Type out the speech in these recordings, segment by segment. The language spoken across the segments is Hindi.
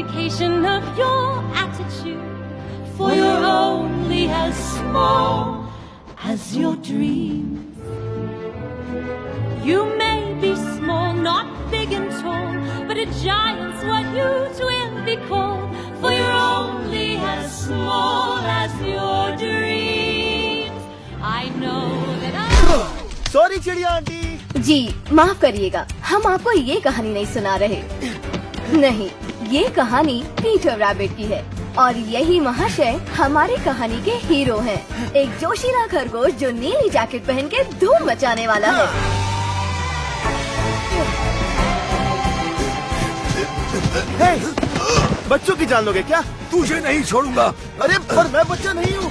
indication of your attitude, for you're only as small as your dreams. You may be small, not big and tall, but a giant's what you will be called, for you're only as small as your dreams. I know that sorry चिड़िया आंटी। जी माफ करिएगा, हम आपको ये कहानी नहीं सुना रहे। नहीं, ये कहानी पीटर रैबिट की है और यही महाशय हमारी कहानी के हीरो हैं। एक जोशीला खरगोश जो नीली जैकेट पहन के धूम मचाने वाला है। हे, बच्चों की जान लोगे क्या? तुझे नहीं छोड़ूंगा। अरे पर मैं बच्चा नहीं हूँ।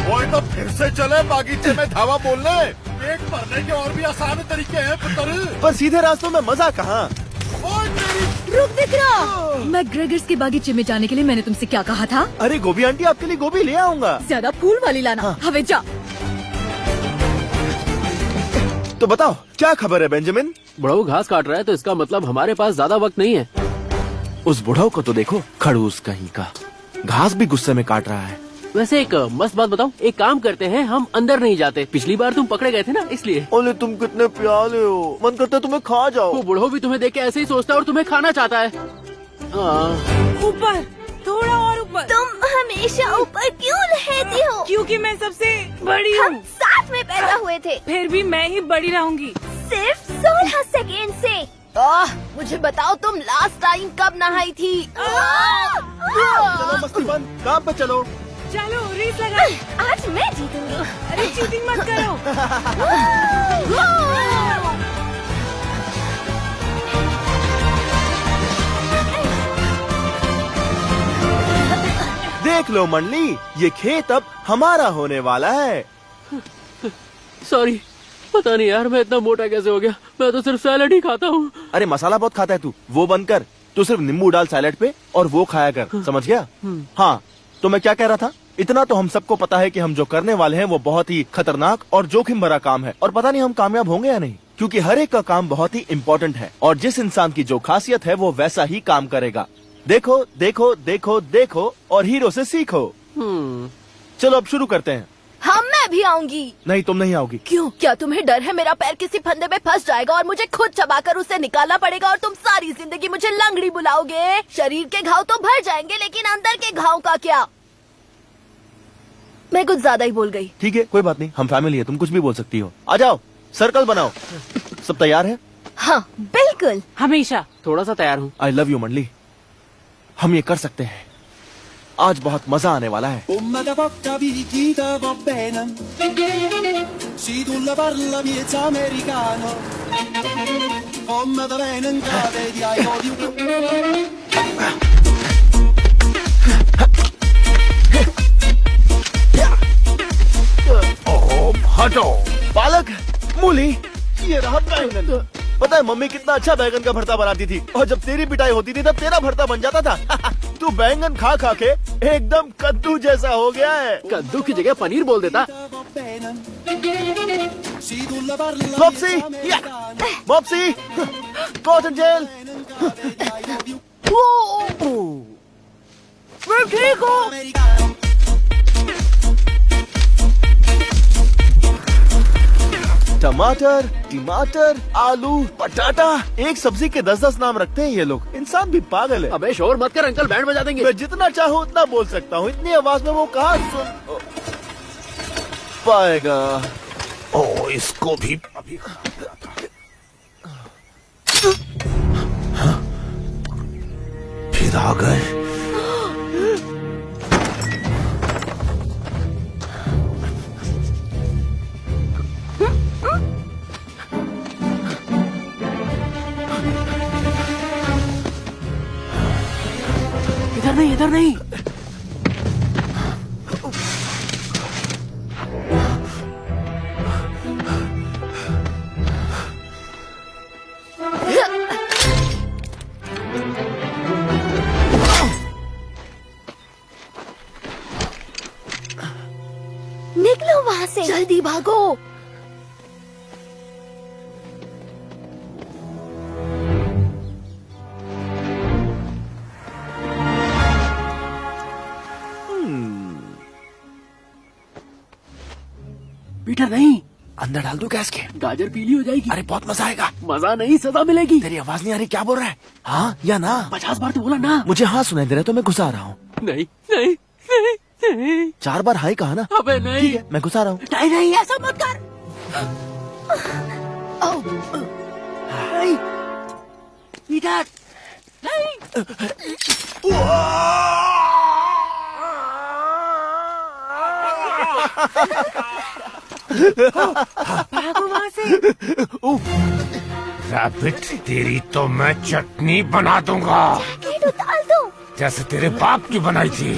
वो तो फिर से चले बागीचे में धावा बोलने। पेट भरने के और भी आसान तरीके हैं पुत्र। पर सीधे रास्तों में मजा कहाँ? रुक विक्रम, मैं ग्रेगर्स के बागीचे में जाने के लिए मैंने तुमसे क्या कहा था? अरे गोभी आंटी आपके लिए गोभी ले आऊंगा। ज्यादा फूल वाली लाना। हाँ। हवे जा। तो बताओ क्या खबर है बेंजामिन? बुढ़ऊ घास काट रहा है तो इसका मतलब हमारे पास ज्यादा वक्त नहीं है। उस बुढ़ऊ को तो देखो, खड़ूस कहीं का, घास भी गुस्से में काट रहा है। वैसे एक मस्त बात बताऊं, एक काम करते हैं, हम अंदर नहीं जाते। पिछली बार तुम पकड़े गए थे ना, इसलिए। ओले तुम कितने प्यारे हो, मन करता है तुम्हें खा जाओ। वो बुढ़ऊ भी तुम्हें देख के ऐसे ही सोचता है और तुम्हें खाना चाहता है। ऊपर, थोड़ा और ऊपर। तुम हमेशा ऊपर क्यों रहती हो? क्योंकि मैं सबसे बड़ी हम हूँ। साथ में पैदा हुए थे। फिर भी मैं ही बड़ी रहूंगी। सिर्फ 16 सेकेंड से। मुझे बताओ तुम लास्ट टाइम कब नहाई थी? चलो मस्ती बंद, काम पे चलो। चलो रेस लगा। आज मैं जीतूंगी। अरे चीटिंग मत करो। देख लो मंडली, ये खेत अब हमारा होने वाला है। सॉरी, पता नहीं यार मैं इतना मोटा कैसे हो गया। मैं तो सिर्फ सैलेड ही खाता हूँ। अरे मसाला बहुत खाता है तू, वो बंद कर। तू सिर्फ नींबू डाल सैलेड पे और वो खाया कर, समझ गया? हाँ, तो मैं क्या कह रहा था, इतना तो हम सबको पता है कि हम जो करने वाले हैं वो बहुत ही खतरनाक और जोखिम भरा काम है, और पता नहीं हम कामयाब होंगे या नहीं, क्योंकि हर एक का काम बहुत ही इम्पोर्टेंट है और जिस इंसान की जो खासियत है वो वैसा ही काम करेगा। देखो देखो देखो देखो और हीरो से सीखो। चलो अब शुरू करते हैं। हाँ मैं भी आऊंगी। नहीं, तुम नहीं आओगी। क्यों? क्या तुम्हें डर है मेरा पैर किसी फंदे में फंस जाएगा और मुझे खुद चबाकर उसे निकालना पड़ेगा और तुम सारी जिंदगी मुझे लंगड़ी बुलाओगे? शरीर के घाव तो भर जाएंगे, लेकिन अंदर के घाव का क्या? मैं कुछ ज्यादा ही बोल गई। ठीक है, कोई बात नहीं, हम फैमिली है, तुम कुछ भी बोल सकती हो। आ जाओ, सर्कल बनाओ। सब तैयार है? हाँ बिल्कुल। हमेशा। थोड़ा सा तैयार हूँ। आई लव यू मंडली, हम ये कर सकते हैं। आज बहुत मजा आने वाला है। Come da porta picchita va bene, si tu la parla miezza americano, come da bene in cade di ai odi. हटो। पालक, मूली, ये रहा बैंगन। पता है मम्मी कितना अच्छा बैंगन का भरता बनाती थी, और जब तेरी पिटाई होती थी तब तेरा भरता बन जाता था। तू बैंगन खा खा के एकदम कद्दू जैसा हो गया है। कद्दू की जगह पनीर बोल देता। बॉप्सी, बॉप्सी, कॉटन जेल। मैं ठीक हूँ। टमाटर, टमाटर, आलू, पटाटा, एक सब्जी के 10-10 नाम रखते हैं ये लोग। इंसान भी पागल है। अबे शोर मत कर, अंकल बैंड बजा देंगे। मैं जितना चाहूँ उतना बोल सकता हूँ, इतनी आवाज में वो कहाँ सुन पाएगा। ओ, इसको भी अभी फिर आ गए। इधर नहीं, इधर नहीं। वहाँ से, जल्दी भागो। पीटर नहीं, अंदर डाल दो गैस के। गाजर पीली हो जाएगी। अरे बहुत मजा आएगा। मजा नहीं, सजा मिलेगी। तेरी आवाज नहीं आ रही, क्या बोल रहा है? हाँ या ना? 50 बार तो बोला ना। मुझे हाँ सुनाई दे रहा है तो मैं घुसा रहा हूँ। नहीं नहीं नहीं नहीं। 4 बार हाई कहा ना? अबे नहीं। ठीक है, मैं घुसा रहा हूँ। नहीं नहीं, ऐसा मत कर। नहीं पीटर, नहीं। भागो वहाँ से। रैबिट, तेरी तो मैं चटनी बना दूंगा, डाल दो। जैसे तेरे बाप की बनाई थी।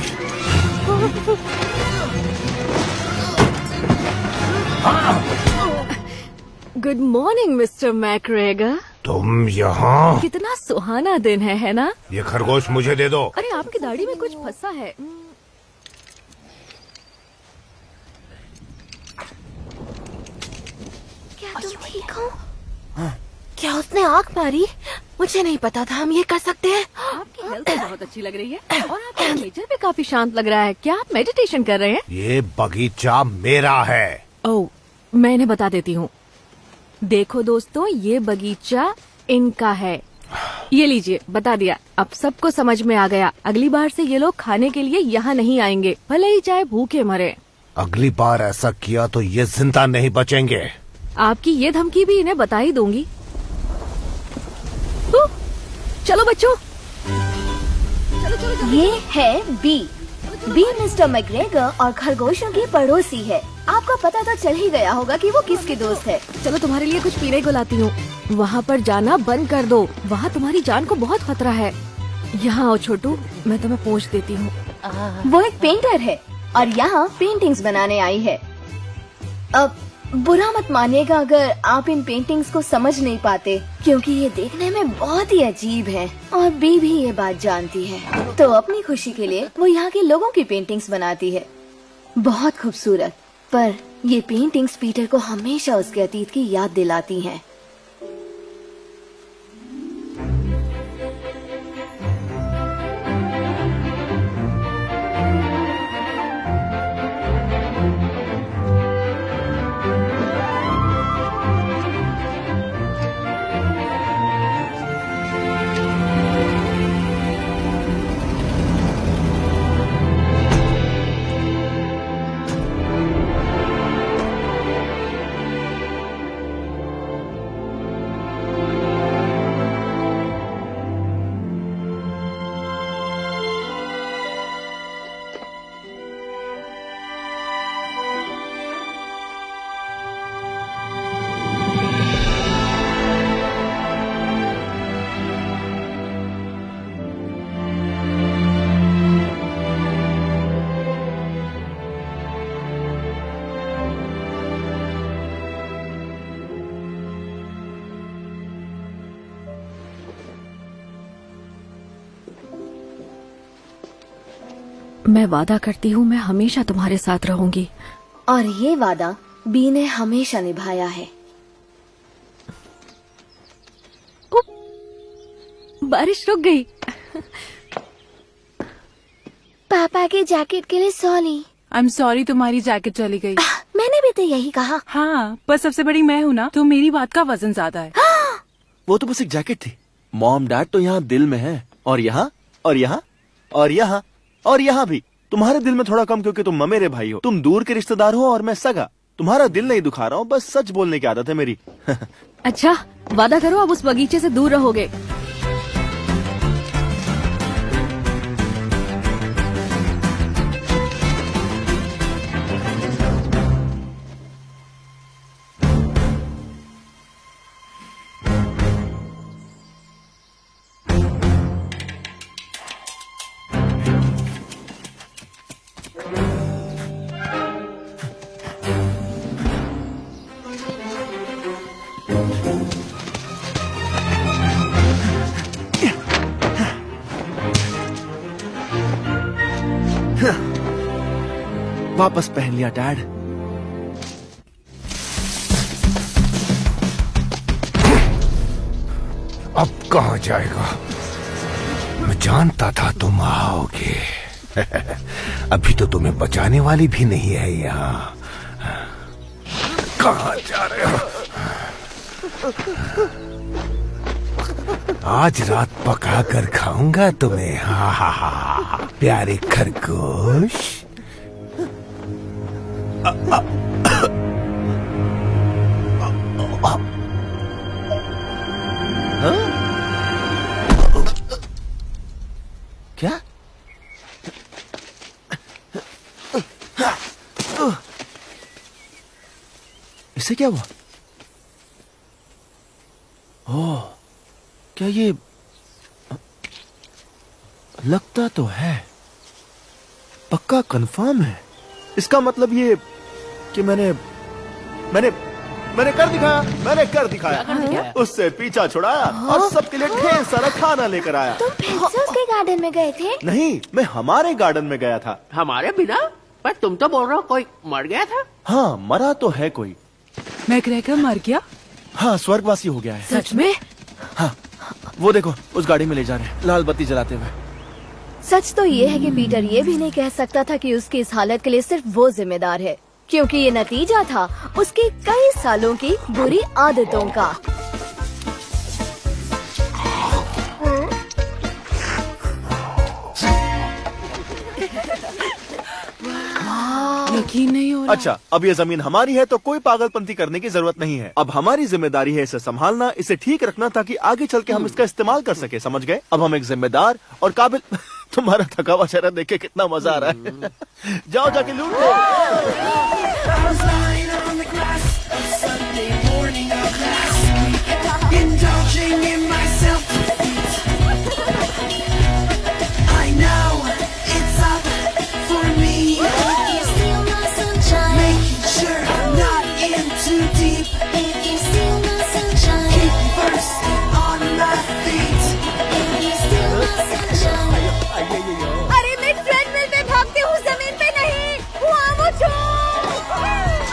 Good morning mister McGregor. तुम यहाँ? कितना सुहाना दिन है ना? ये खरगोश मुझे दे दो। अरे आपकी दाढ़ी में कुछ फंसा है। क्या तुम ठीक हो? क्या उसने आँख मारी? मुझे नहीं पता था हम ये कर सकते हैं। आपकी हेल्थ बहुत अच्छी लग रही है और आपका नेचर भी काफी शांत लग रहा है। क्या आप मेडिटेशन कर रहे हैं? ये बगीचा मेरा है। ओह, मैं इन्हें बता देती हूँ। देखो दोस्तों, ये बगीचा इनका है। ये लीजिए, बता दिया। अब सबको समझ में आ गया। अगली बार से ये लोग खाने के लिए यहाँ नहीं आएंगे, भले ही चाहे भूखे मरे। अगली बार ऐसा किया तो ये जिंदा नहीं बचेंगे। आपकी ये धमकी भी इन्हें बता ही दूंगी। चलो बच्चों, चलो चलो चलो। ये है बी। बी मिस्टर मैकग्रेगर और खरगोशों की पड़ोसी है। आपको पता तो चल ही गया होगा कि वो किसकी दोस्त है। चलो तुम्हारे लिए कुछ पीने को लाती हूँ। वहाँ पर जाना बंद कर दो, वहाँ तुम्हारी जान को बहुत खतरा है। यहाँ आओ छोटू, मैं तुम्हें पूछ देती हूँ। वो एक पेंटर है और यहाँ पेंटिंग्स बनाने आई है। अब बुरा मत मानिएगा अगर आप इन पेंटिंग्स को समझ नहीं पाते, क्योंकि ये देखने में बहुत ही अजीब है और बी भी ये बात जानती है। तो अपनी खुशी के लिए वो यहाँ के लोगों की पेंटिंग्स बनाती है। बहुत खूबसूरत, पर ये पेंटिंग्स पीटर को हमेशा उसके अतीत की याद दिलाती हैं। मैं वादा करती हूँ मैं हमेशा तुम्हारे साथ रहूंगी। और ये वादा बी ने हमेशा निभाया है। बारिश रुक गई। पापा के जैकेट के लिए सॉरी। आई एम सॉरी, तुम्हारी जैकेट चली गई। मैंने भी तो यही कहा। हाँ, पर सबसे बड़ी मैं हूँ ना, तो मेरी बात का वजन ज्यादा है। वो तो बस एक जैकेट थी। मॉम डैड तो यहाँ दिल में है, और यहाँ और यहाँ और यहाँ और यहाँ भी। तुम्हारे दिल में थोड़ा कम, क्योंकि तुम ममेरे भाई हो। तुम दूर के रिश्तेदार हो और मैं सगा। तुम्हारा दिल नहीं दुखा रहा हूँ, बस सच बोलने की आदत है मेरी। अच्छा, वादा करो अब उस बगीचे से दूर रहोगे। वापस पहन लिया डैड। कहाँ जाएगा? मैं जानता था तुम आओगे। अभी तो तुम्हें बचाने वाली भी नहीं है यहाँ। कहाँ जा रहे हो? आज रात पका कर खाऊंगा तुम्हें। हा हा हा, प्यारे खरगोश। क्या? इससे क्या हुआ? ओह, क्या ये लगता तो है, पक्का कंफर्म है। इसका मतलब ये कि मैंने कर दिखाया। मैंने कर दिखाया। उससे पीछा छुड़ाया और सबके लिए ढेर सारा खाना लेकर आया। तुम फिर से उसके गार्डन में गए थे? नहीं, मैं हमारे गार्डन में गया था। हमारे बिना? पर तुम तो बोल रहे हो कोई मर गया था। हाँ, मरा तो है कोई। मैग्रेगर मर गया? हाँ, स्वर्गवासी हो गया है। सच में? हाँ, वो देखो उस गाड़ी में ले जा रहे हैं, लाल बत्ती जलाते हुए। सच तो ये है कि पीटर ये भी नहीं कह सकता था कि उसकी इस हालत के लिए सिर्फ वो जिम्मेदार है, क्योंकि ये नतीजा था उसकी कई सालों की बुरी आदतों का। यकीन नहीं हो रहा। अच्छा, अब ये जमीन हमारी है तो कोई पागलपंती करने की जरूरत नहीं है। अब हमारी जिम्मेदारी है इसे संभालना, इसे ठीक रखना, ताकि आगे चल के हम इसका इस्तेमाल कर सके। समझ गए? अब हम एक जिम्मेदार और काबिल तुम्हारा थका हुआ चेहरा देख के कितना मजा आ रहा है। जाओ जाके लूट लो। अरे मैं ट्रेडमिल पे भागती हूँ, जमीन पे नहीं। वहाँ वो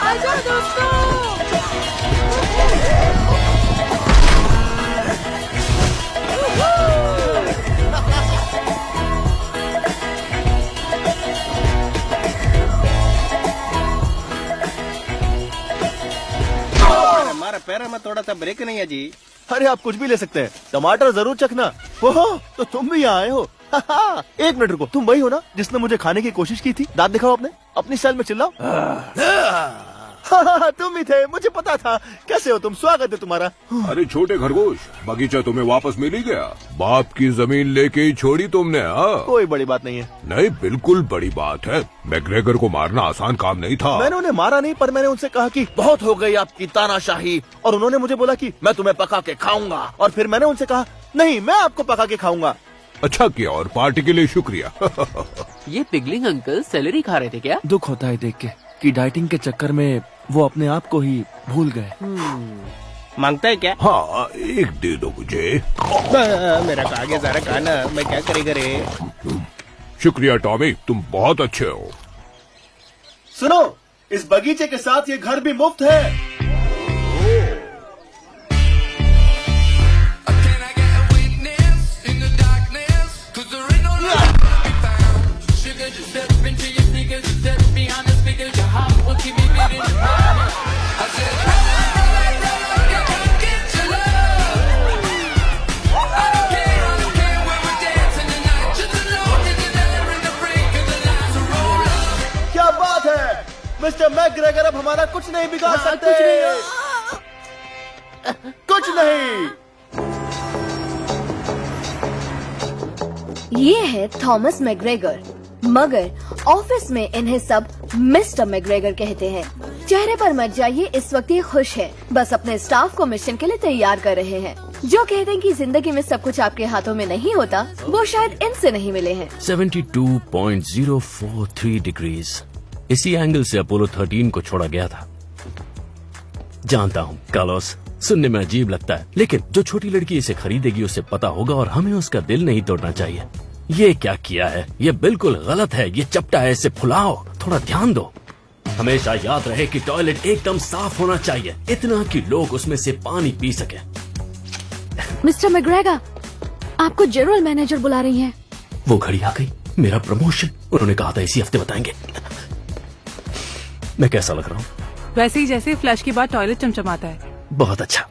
आजा दोस्तों। हमारा पैर में थोड़ा सा ब्रेक नहीं है जी। अरे आप कुछ भी ले सकते हैं, टमाटर जरूर चखना। ओहो, तो तुम भी यहाँ आए हो। एक मिनट रुको, तुम वही हो ना जिसने मुझे खाने की कोशिश की थी? दांत दिखाओ अपने, अपनी स्टाइल में चिल्लाओ। तुम ही थे, मुझे पता था। कैसे हो तुम? स्वागत है तुम्हारा। अरे छोटे खरगोश, बगीचा तुम्हें वापस मिल ही गया। बाप की जमीन लेके ही छोड़ी तुमने? हाँ, कोई बड़ी बात नहीं है। नहीं, बिल्कुल बड़ी बात है। मैग्रेगर को मारना आसान काम नहीं था। मैंने उन्हें मारा नहीं, पर मैंने उनसे कहा कि बहुत हो गई आपकी तानाशाही, और उन्होंने मुझे बोला कि मैं तुम्हें पका के खाऊंगा। और फिर मैंने उनसे कहा नहीं, मैं आपको पका के खाऊंगा। अच्छा किया, और पार्टी के लिए शुक्रिया। ये पिगलिंग अंकल सैलरी खा रहे थे क्या? दुख होता है देख के कि डाइटिंग के चक्कर में वो अपने आप को ही भूल गए। मांगता है क्या? हाँ, एक दे दो मुझे। मेरा खा गया सारा खाना, मैं क्या करेगा रे? शुक्रिया टॉमी, तुम बहुत अच्छे हो। सुनो, इस बगीचे के साथ ये घर भी मुफ्त है। क्या बात है मिस्टर मैग्रेगर, अब हमारा कुछ नहीं बिगाड़ सकते। कुछ नहीं। ये है थॉमस मैग्रेगर, मगर ऑफिस में इन्हें सब मिस्टर मैग्रेगर कहते हैं। चेहरे पर मत जाइए, इस वक्त ये खुश है, बस अपने स्टाफ को मिशन के लिए तैयार कर रहे हैं। जो कहते हैं कि जिंदगी में सब कुछ आपके हाथों में नहीं होता, वो शायद इनसे नहीं मिले हैं। 72.043 डिग्रीज, इसी एंगल से अपोलो 13 को छोड़ा गया था। जानता हूँ कार्लोस, सुनने में अजीब लगता है, लेकिन जो छोटी लड़की इसे खरीदेगी उसे पता होगा और हमें उसका दिल नहीं तोड़ना चाहिए। ये क्या किया है? ये बिल्कुल गलत है, ये चपटा है, इसे फुलाओ, थोड़ा ध्यान दो। हमेशा याद रहे कि टॉयलेट एकदम साफ होना चाहिए, इतना कि लोग उसमें से पानी पी सके। मिस्टर मैग्रेगर, आपको जनरल मैनेजर बुला रही हैं। वो घड़ी आ गई, मेरा प्रमोशन। उन्होंने कहा था इसी हफ्ते बताएंगे। मैं कैसा लग रहा हूँ? वैसे ही जैसे फ्लश के बाद टॉयलेट चमचमाता है। बहुत अच्छा।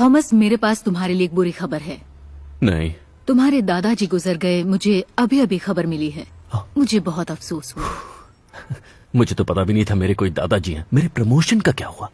थॉमस, मेरे पास तुम्हारे लिए एक बुरी खबर है। नहीं। तुम्हारे दादाजी गुजर गए, मुझे अभी अभी खबर मिली है। मुझे बहुत अफसोस हुआ। मुझे तो पता भी नहीं था मेरे कोई दादाजी हैं। मेरे प्रमोशन का क्या हुआ?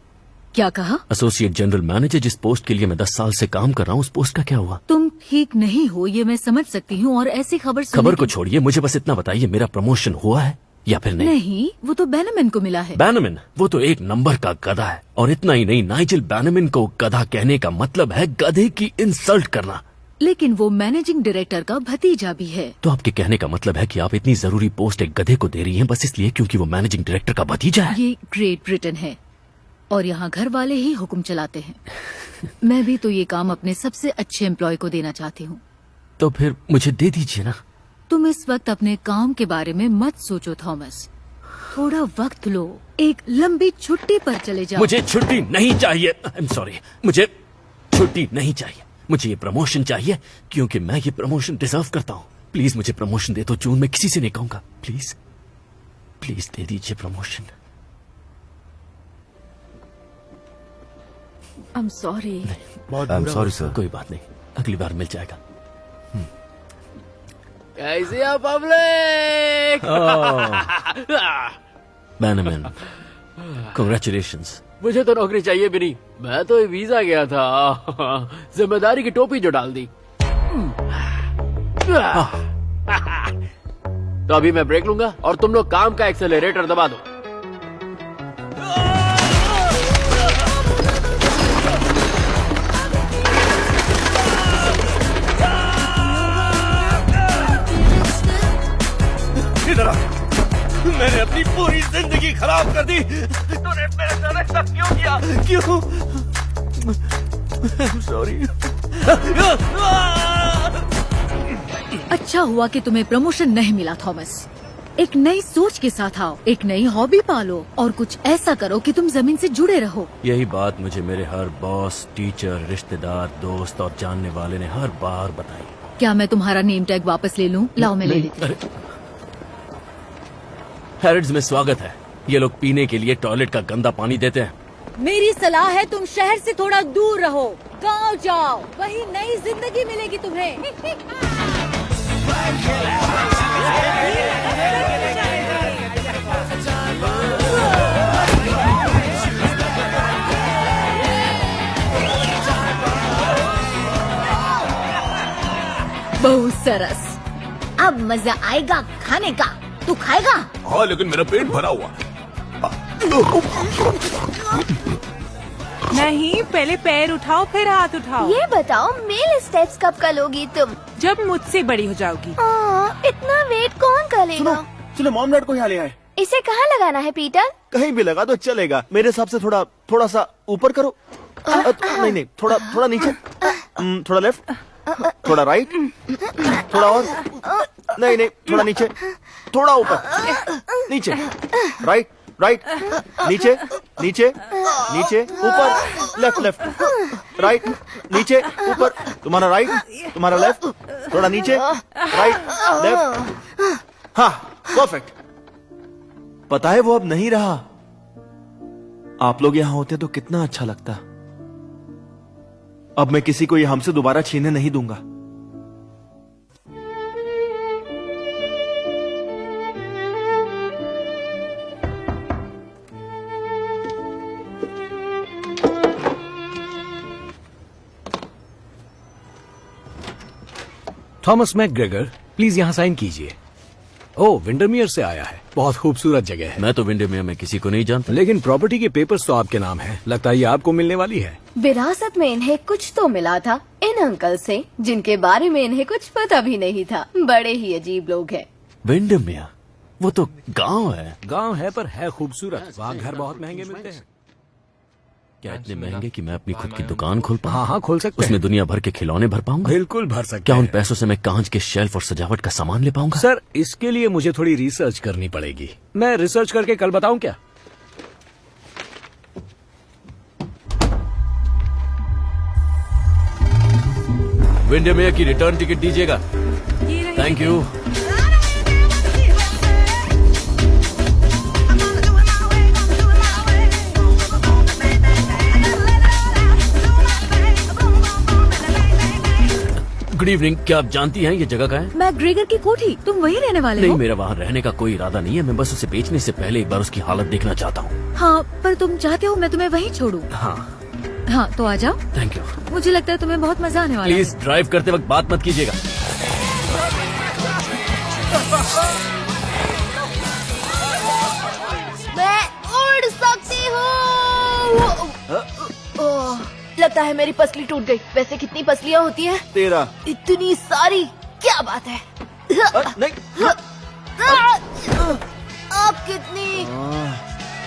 क्या कहा? एसोसिएट जनरल मैनेजर, जिस पोस्ट के लिए मैं 10 साल से काम कर रहा हूँ, उस पोस्ट का क्या हुआ? तुम ठीक नहीं हो, ये मैं समझ सकती हूँ, और ऐसी खबर को छोड़िए, मुझे बस इतना बताइए, मेरा प्रमोशन हुआ है या फिर नहीं? नहीं, वो तो बैनमैन को मिला है। बैनमैन? वो तो एक नंबर का गधा है। और इतना ही नहीं, नाइजेल बैनमैन को गधा कहने का मतलब है गधे की इंसल्ट करना। लेकिन वो मैनेजिंग डायरेक्टर का भतीजा भी है। तो आपके कहने का मतलब है कि आप इतनी जरूरी पोस्ट एक गधे को दे रही हैं बस इसलिए क्योंकि वो मैनेजिंग डायरेक्टर का भतीजा है? ये ग्रेट ब्रिटेन है और यहाँ घर वाले ही हुक्म चलाते हैं। मैं भी तो ये काम अपने सबसे अच्छे एम्प्लॉय को देना चाहती हूँ। तो फिर मुझे दे दीजिए ना। तुम इस वक्त अपने काम के बारे में मत सोचो थॉमस, थोड़ा वक्त लो, एक लंबी छुट्टी पर चले जाओ। मुझे छुट्टी नहीं चाहिए। आई एम सॉरी, मुझे छुट्टी नहीं चाहिए। मुझे ये प्रमोशन चाहिए क्योंकि मैं ये प्रमोशन डिजर्व करता हूँ। प्लीज मुझे प्रमोशन दे दो जून, मैं किसी से नहीं कहूंगा। प्लीज प्लीज दे दीजिए promotion. I am sorry. I am sorry sir. कोई बात नहीं, अगली बार मिल जाएगा। कैसे आप पब्लिक? बैनमैन, कांग्रेचुलेशंस। मुझे तो नौकरी चाहिए भी नहीं, मैं तो वीजा गया था। जिम्मेदारी की टोपी जो डाल दी। तो अभी मैं ब्रेक लूंगा और तुम लोग काम का एक्सेलरेटर दबा दो। इधर आ। मैंने अपनी पूरी जिंदगी खराब कर दी। तूने मेरे साथ ऐसा क्यों किया? क्यों? सॉरी। अच्छा हुआ कि तुम्हें प्रमोशन नहीं मिला थॉमस। एक नई सोच के साथ आओ, एक नई हॉबी पालो और कुछ ऐसा करो कि तुम जमीन से जुड़े रहो। यही बात मुझे मेरे हर बॉस, टीचर, रिश्तेदार, दोस्त और जानने वाले ने हर बार बताई। क्या मैं तुम्हारा नेम टैग वापस ले लूं? लाओ, मैं ले लेती हूं। हैरिड्स में स्वागत है। ये लोग पीने के लिए टॉयलेट का गंदा पानी देते हैं। मेरी सलाह है तुम शहर से थोड़ा दूर रहो, गांव जाओ, वही नई जिंदगी मिलेगी तुम्हें। बहुत सरस, अब मजा आएगा खाने का। तू खाएगा? हाँ, लेकिन मेरा पेट भरा हुआ। नहीं, पहले पैर उठाओ फिर हाथ उठाओ। ये बताओ, मेल स्टेप्स कब करोगी तुम? जब मुझसे बड़ी हो जाओगी। इतना वेट कौन करेगा? चलो मॉम डैड को यहाँ ले आए। इसे कहाँ लगाना है पीटर? कहीं भी लगा तो चलेगा। मेरे हिसाब से थोड़ा सा ऊपर करो। नहीं, थोड़ा नीचे, थोड़ा लेफ्ट, थोड़ा राइट, थोड़ा और, नहीं, थोड़ा नीचे, थोड़ा ऊपर, नीचे, राइट, नीचे, ऊपर, लेफ्ट, राइट, नीचे, ऊपर, तुम्हारा राइट, तुम्हारा लेफ्ट, थोड़ा नीचे, राइट, लेफ्ट। हाँ, परफेक्ट। पता है वो अब नहीं रहा। आप लोग यहाँ होते तो कितना अच्छा लगता। अब मैं किसी को ये हमसे दोबारा छीनने नहीं दूंगा। थॉमस मैकग्रेगर, प्लीज यहाँ साइन कीजिए। ओह, विंडरमियर से आया है। बहुत खूबसूरत जगह है। मैं तो विंडरमियर में किसी को नहीं जानता। लेकिन प्रॉपर्टी के पेपर्स तो आपके नाम है। लगता है ये आपको मिलने वाली है। विरासत में इन्हें कुछ तो मिला था इन अंकल से, जिनके बारे में इन्हें कुछ पता भी नहीं था। बड़े ही अजीब लोग हैं। विंडरमियर, वो तो गांव है। गांव है पर है खूबसूरत। वहाँ घर बहुत महंगे मिलते हैं। क्या इतने महंगे कि मैं अपनी खुद की दुकान खोल पाऊँ? हाँ, खोल सकते हैं। उसमें दुनिया भर के खिलौने भर पाऊंगा? बिल्कुल भर सकते क्या हैं। उन पैसों से मैं कांच के शेल्फ और सजावट का सामान ले पाऊंगा? सर, इसके लिए मुझे थोड़ी रिसर्च करनी पड़ेगी। मैं रिसर्च करके कल बताऊं क्या? विंडमेयर की रिटर्न टिकट दीजिएगा। Thank you. Good evening. क्या आप जानती हैं ये जगह कहाँ है? मैकग्रेगर की कोठी। तुम वहीं रहने वाले नहीं, हो? मेरा वहाँ रहने का कोई इरादा नहीं है। मैं बस उसे बेचने से पहले एक बार उसकी हालत देखना चाहता हूँ। हाँ, पर तुम चाहते हो मैं तुम्हें वहीं छोड़ूं? हाँ, तो आ जाओ। Thank you. मुझे लगता है तुम्हें बहुत मजा आने वाला है। प्लीज ड्राइव करते वक्त बात मत कीजिएगा। मैं उड़ सकती हूँ। लगता है मेरी पसली टूट गई। वैसे कितनी पसलियाँ होती हैं? 13। इतनी सारी, क्या बात है। नहीं। अब कितनी?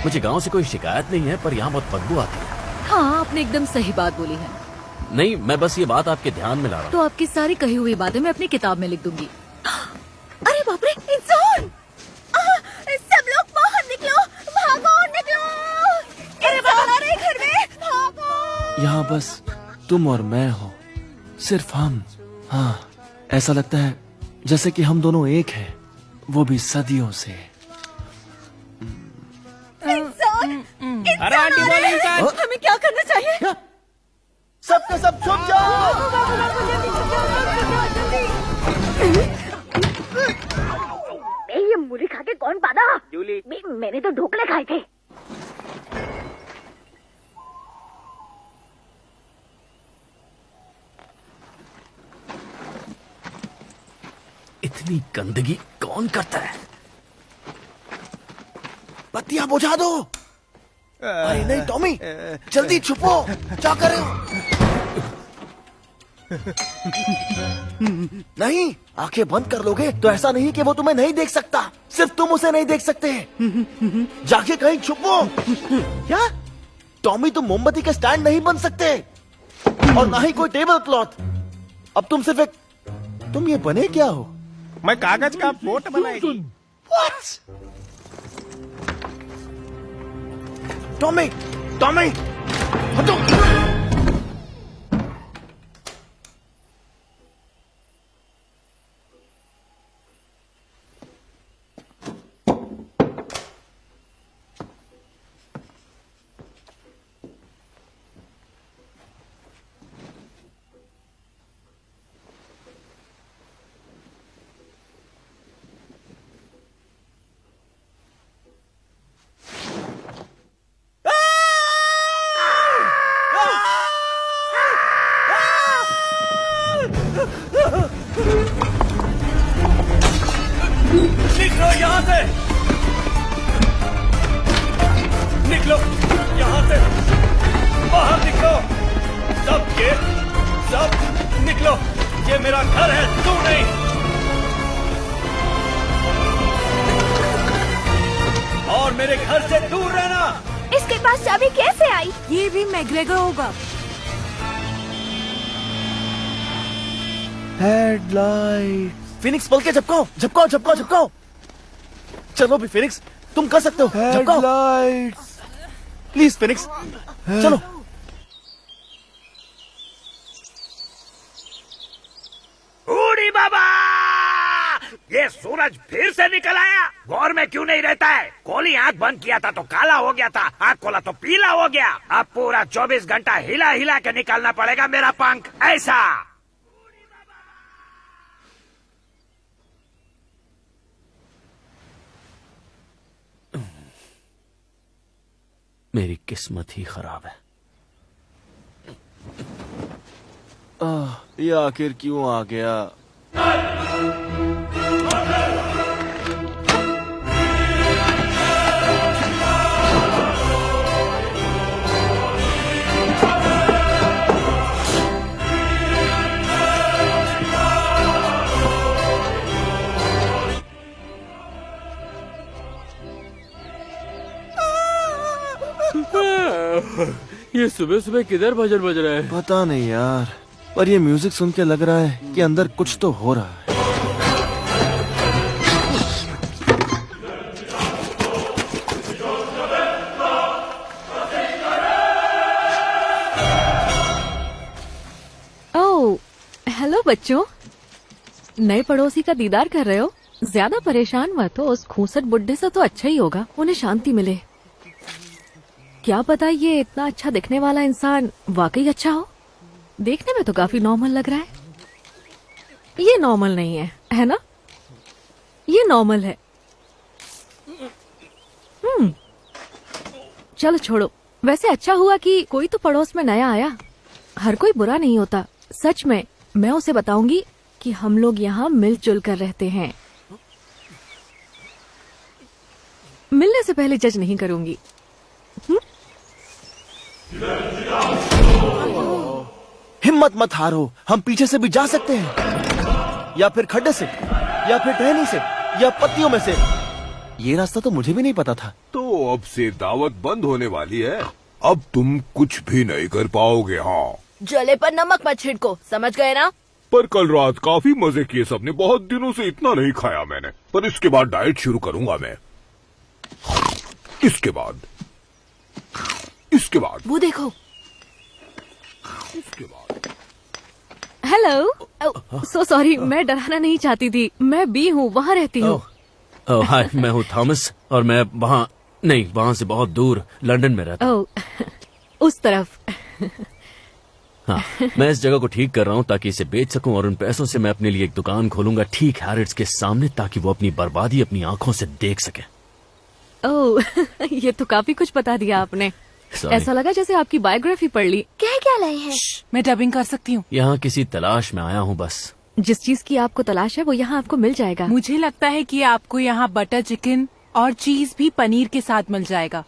मुझे गांव से कोई शिकायत नहीं है, पर यहाँ बहुत बदबू आती है। हाँ, आपने एकदम सही बात बोली है। नहीं, मैं बस ये बात आपके ध्यान में ला रहा हूँ। तो आपकी सारी कही हुई बातें मैं अपनी किताब में लिख दूंगी। अरे बाप रे, इंसान! सब लोग बाहर निकलो, भागो, निकलो! इंसान आ रहे घर में, भागो! यहाँ बस तुम और मैं हो, सिर्फ हम। हाँ, ऐसा लगता है जैसे कि हम दोनों एक हैं, वो भी सदियों से। अरे आंटी बोले इंसान। हमें क्या करना चाहिए? सबके सब छुप जाओ। ये मूली खा के कौन पादा? जूली। मैंने तो ढोकले खाए थे। इतनी गंदगी कौन करता है? बत्तियां बुझा दो। अरे नहीं टॉमी, जल्दी छुपो। क्या कर रहे हो? नहीं, आंखें बंद कर लोगे तो ऐसा नहीं कि वो तुम्हें नहीं देख सकता। सिर्फ तुम उसे नहीं देख सकते। जाके कहीं छुपो। क्या टॉमी, तुम मोमबत्ती के स्टैंड नहीं बन सकते, और ना ही कोई टेबल क्लॉथ। अब तुम सिर्फ एक, तुम ये बने क्या हो? मैं कागज का बोट बनाएगी। टॉमी, टॉमी, हटो। निकलो यहाँ से, निकलो यहाँ से, बाहर निकलो, सब निकलो। ये मेरा घर है, तू नहीं। और मेरे घर से दूर रहना। इसके पास चाबी कैसे आई? ये भी मैकग्रेगर होगा। हेडलाइट। फिनिक्स, पल के झपकाओ, झपकाओ, झपकाओ, झपकाओ। चलो भी फिनिक्स, तुम कर सकते हो। झपकाओ प्लीज फिनिक्स, चलो। बूढ़ी बाबा, ये सूरज फिर से निकल आया। गौर में क्यों नहीं रहता है? कोहली आंख बंद किया था तो काला हो गया था, आंख खोला तो पीला हो गया। अब पूरा 24 घंटा हिला हिला के निकालना पड़ेगा मेरा पंख। ऐसा मेरी किस्मत ही खराब है। ये आखिर क्यों आ गया? ये सुबह सुबह किधर भजन बज रहा है? पता नहीं यार, पर ये म्यूजिक सुन के लग रहा है कि अंदर कुछ तो हो रहा है। ओह, हेलो बच्चों, नए पड़ोसी का दीदार कर रहे हो? ज्यादा परेशान मत हो, उस खूंसट बुड्ढे से तो अच्छा ही होगा, उन्हें शांति मिले। क्या पता ये इतना अच्छा दिखने वाला इंसान वाकई अच्छा हो। देखने में तो काफी नॉर्मल लग रहा है। ये नॉर्मल नहीं है ना? ये नॉर्मल है। चलो छोड़ो। वैसे अच्छा हुआ कि कोई तो पड़ोस में नया आया। हर कोई बुरा नहीं होता। सच में मैं उसे बताऊंगी कि हम लोग यहाँ मिलजुल कर रहते हैं। मिलने से पहले जज नहीं करूंगी। हिम्मत मत हारो, हम पीछे से भी जा सकते हैं, या फिर खड्डे से, या फिर टहनी से, या पत्तियों में से। ये रास्ता तो मुझे भी नहीं पता था। तो अब से दावत बंद होने वाली है, अब तुम कुछ भी नहीं कर पाओगे। हाँ, जले पर नमक मत छिड़को, समझ गए ना? पर कल रात काफी मजे किए सबने। बहुत दिनों से इतना नहीं खाया मैंने, पर इसके बाद डाइट शुरू करूंगा मैं। इसके बाद वो देखो। इसके बाद हेलो, सो सॉरी, मैं डराना नहीं चाहती थी। मैं बी हूँ, वहाँ रहती हूँ। हाय, मैं हूँ थॉमस और मैं वहाँ से बहुत दूर लंदन में रहता हूँ। उस तरफ। हाँ, मैं इस जगह को ठीक कर रहा हूँ ताकि इसे बेच सकूं और उन पैसों से मैं अपने लिए एक दुकान खोलूंगा ठीक हैरिट्स के सामने, ताकि वो अपनी बर्बादी अपनी आंखों से देख सके। ओह, ये तो काफी कुछ बता दिया आपने। ऐसा लगा जैसे आपकी बायोग्राफी पढ़ ली। क्या लाए हैं? मैं डबिंग कर सकती हूँ। यहाँ किसी तलाश में आया हूँ बस। जिस चीज की आपको तलाश है वो यहाँ आपको मिल जाएगा। मुझे लगता है कि आपको यहाँ बटर चिकन और चीज भी पनीर के साथ मिल जाएगा।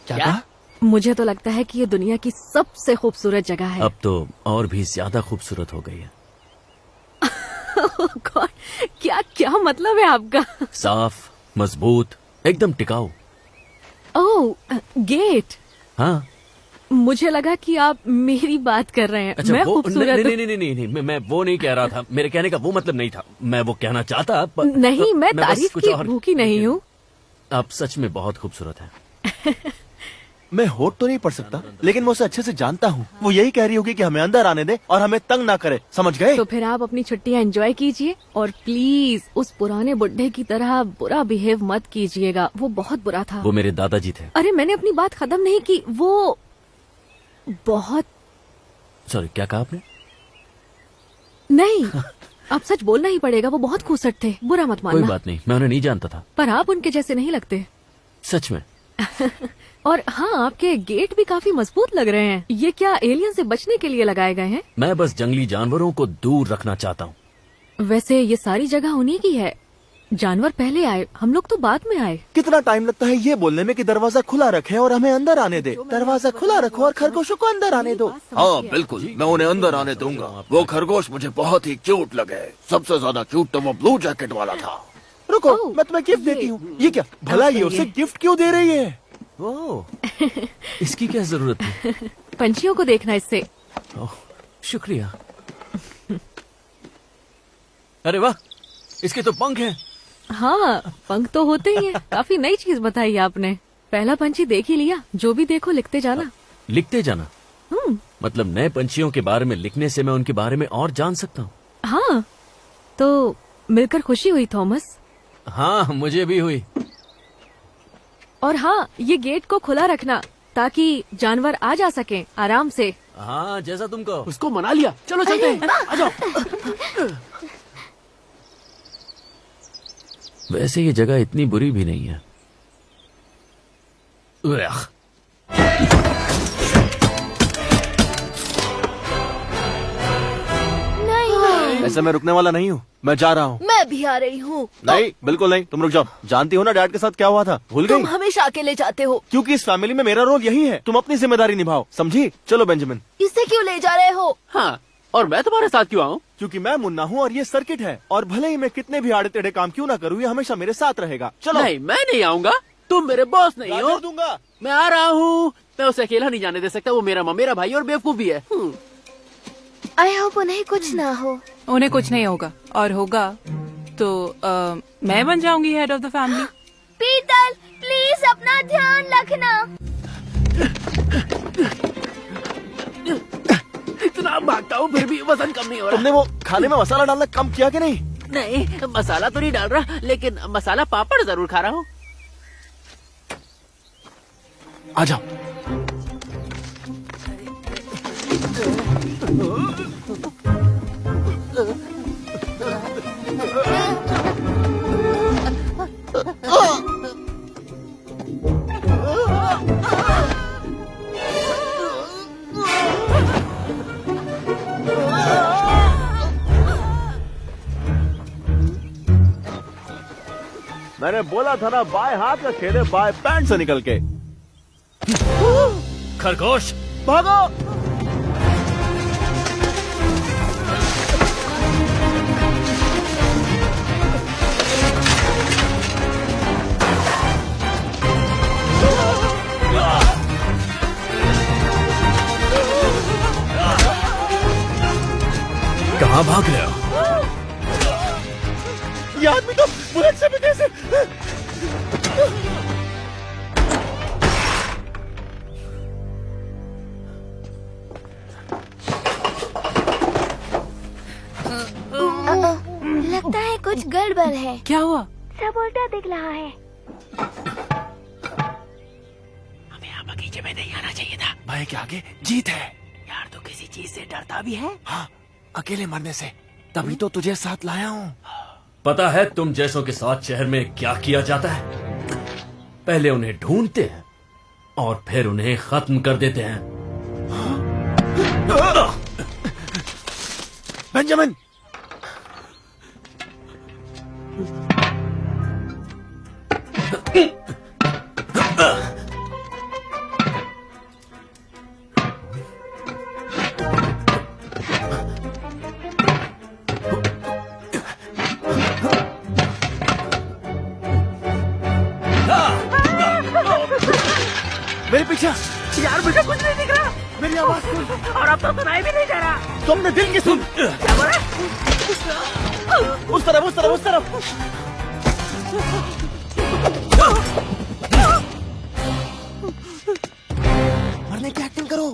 क्या? मुझे तो लगता है कि ये दुनिया की सबसे खूबसूरत जगह है। अब तो और भी ज्यादा खूबसूरत हो गई है। God, क्या मतलब है आपका? साफ, मजबूत, एकदम टिकाऊ। ओह, गेट। हाँ, मुझे लगा कि आप मेरी बात कर रहे हैं। अच्छा, मैं वो खूबसूरत नहीं, मैं वो नहीं कह रहा था। मेरे कहने का वो मतलब नहीं था। मैं वो कहना चाहता नहीं, मैं बस तारीफ कुछ की और- भूखी नहीं हूँ। आप सच में बहुत खूबसूरत हैं। मैं होठ तो नहीं पढ़ सकता, लेकिन मैं उसे अच्छे से जानता हूँ। वो यही कह रही होगी कि हमें अंदर आने दे और हमें तंग ना करे, समझ गए? तो फिर आप अपनी छुट्टियाँ एंजॉय कीजिए और प्लीज उस पुराने बुड्ढे की तरह बुरा बिहेव मत कीजिएगा। वो बहुत बुरा था। वो मेरे दादाजी थे। अरे मैंने अपनी बात खत्म नहीं की। वो बहुत सॉरी, क्या कहा आपने? नहीं, अब सच बोलना ही पड़ेगा। वो बहुत खूसट थे, बुरा मत कोई मानना। बात नहीं, मैं उन्हें नहीं जानता था। पर आप उनके जैसे नहीं लगते। सच में। और हाँ, आपके गेट भी काफी मजबूत लग रहे हैं। ये क्या एलियन से बचने के लिए लगाए गए हैं? मैं बस जंगली जानवरों को दूर रखना चाहता हूँ। वैसे ये सारी जगह उन्हीं की है। जानवर पहले आए, हम लोग तो बाद में आए। कितना टाइम लगता है ये बोलने में कि दरवाजा खुला रखें और हमें अंदर आने दे। दरवाजा खुला रखो और खरगोशों को अंदर आने दो। हाँ बिल्कुल, मैं उन्हें अंदर आने दूंगा। वो खरगोश मुझे बहुत ही क्यूट लगे। सबसे ज्यादा क्यूट तो वो ब्लू जैकेट वाला था। रुको, मैं तुम्हें गिफ्ट देती हूँ। ये क्या भला, ये उसे गिफ्ट क्यों दे रही है? इसकी क्या जरूरत है? पंछियों को देखना इससे। शुक्रिया। अरे वाह, इसके तो पंख हैं। हाँ, पंख तो होते ही हैं। काफी नई चीज बताई आपने। पहला पंछी देख ही लिया। जो भी देखो लिखते जाना। लिखते जाना? मतलब नए पंछियों के बारे में लिखने से मैं उनके बारे में और जान सकता हूँ। हाँ, तो मिलकर खुशी हुई थॉमस। हाँ, मुझे भी हुई। और हाँ, ये गेट को खुला रखना ताकि जानवर आ जा सकें आराम से। हाँ, जैसा तुम कहो। उसको मना लिया। चलो चलते हैं, आ जाओ। वैसे ये जगह इतनी बुरी भी नहीं है। नहीं, ऐसे मैं रुकने वाला नहीं हूँ। मैं जा रहा हूँ। मैं भी आ रही हूँ। नहीं, बिल्कुल नहीं। तुम रुक जाओ। जानती हो ना डैड के साथ क्या हुआ था? भूल गई? तुम हमेशा अकेले जाते हो। क्योंकि इस फैमिली में मेरा रोल यही है। तुम अपनी जिम्मेदारी निभाओ, समझी? चलो बेंजामिन। इसे क्यों ले जा रहे हो? हाँ, और मैं तुम्हारे साथ क्यों आऊँ? क्योंकि मैं मुन्ना हूँ और ये सर्किट है, और भले ही मैं कितने भी आड़े टेढ़े काम क्यों ना करूँ, ये हमेशा मेरे साथ रहेगा। चलो। नहीं, मैं नहीं आऊंगा। तुम मेरे बॉस नहीं हो। दूंगा। मैं आ रहा हूँ। मैं उसे अकेला नहीं जाने दे सकता। वो मेरा भाई और बेवकूफ भी है। आई होप उन्हें कुछ ना हो। उन्हें कुछ नहीं होगा, और होगा तो मैं बन जाऊंगी हेड ऑफ द फैमिली। पीतल, प्लीज अपना ध्यान रखना। इतना भागता हूँ फिर भी वजन कम नहीं हो रहा। तुमने वो खाने में मसाला डालना कम किया कि नहीं? नहीं, मसाला तो नहीं डाल रहा, लेकिन मसाला पापड़ जरूर खा रहा हूँ। आ जाओ। मैंने बोला था ना, बाएं हाथ का खेल है, बाएं पैंट से निकल के। खरगोश भागो। कहाँ भाग रहे हो? ये आदमी तो बुलेट से भी कैसे? लगता है कुछ गड़बड़ है। क्या हुआ? सब उल्टा दिख रहा है। हमें यहाँ बगीचे में नहीं आना चाहिए था। भाई के आगे जीत है यार, तू किसी चीज से डरता भी है? हाँ, अकेले मरने से। तभी तो तुझे साथ लाया हूँ। पता है तुम जैसों के साथ शहर में क्या किया जाता है? पहले उन्हें ढूंढते हैं और फिर उन्हें खत्म कर देते हैं। बेंजामिन, मेरे पीछे। यार मुझे कुछ नहीं दिख रहा। मेरी आवाज सुन। और अब तो सुनाई भी नहीं दे रहा। तुमने दिल की सुन। क्या बोला? उस तरफ, उस तरफ, उस तरफ। मरने की एक्टिंग करो।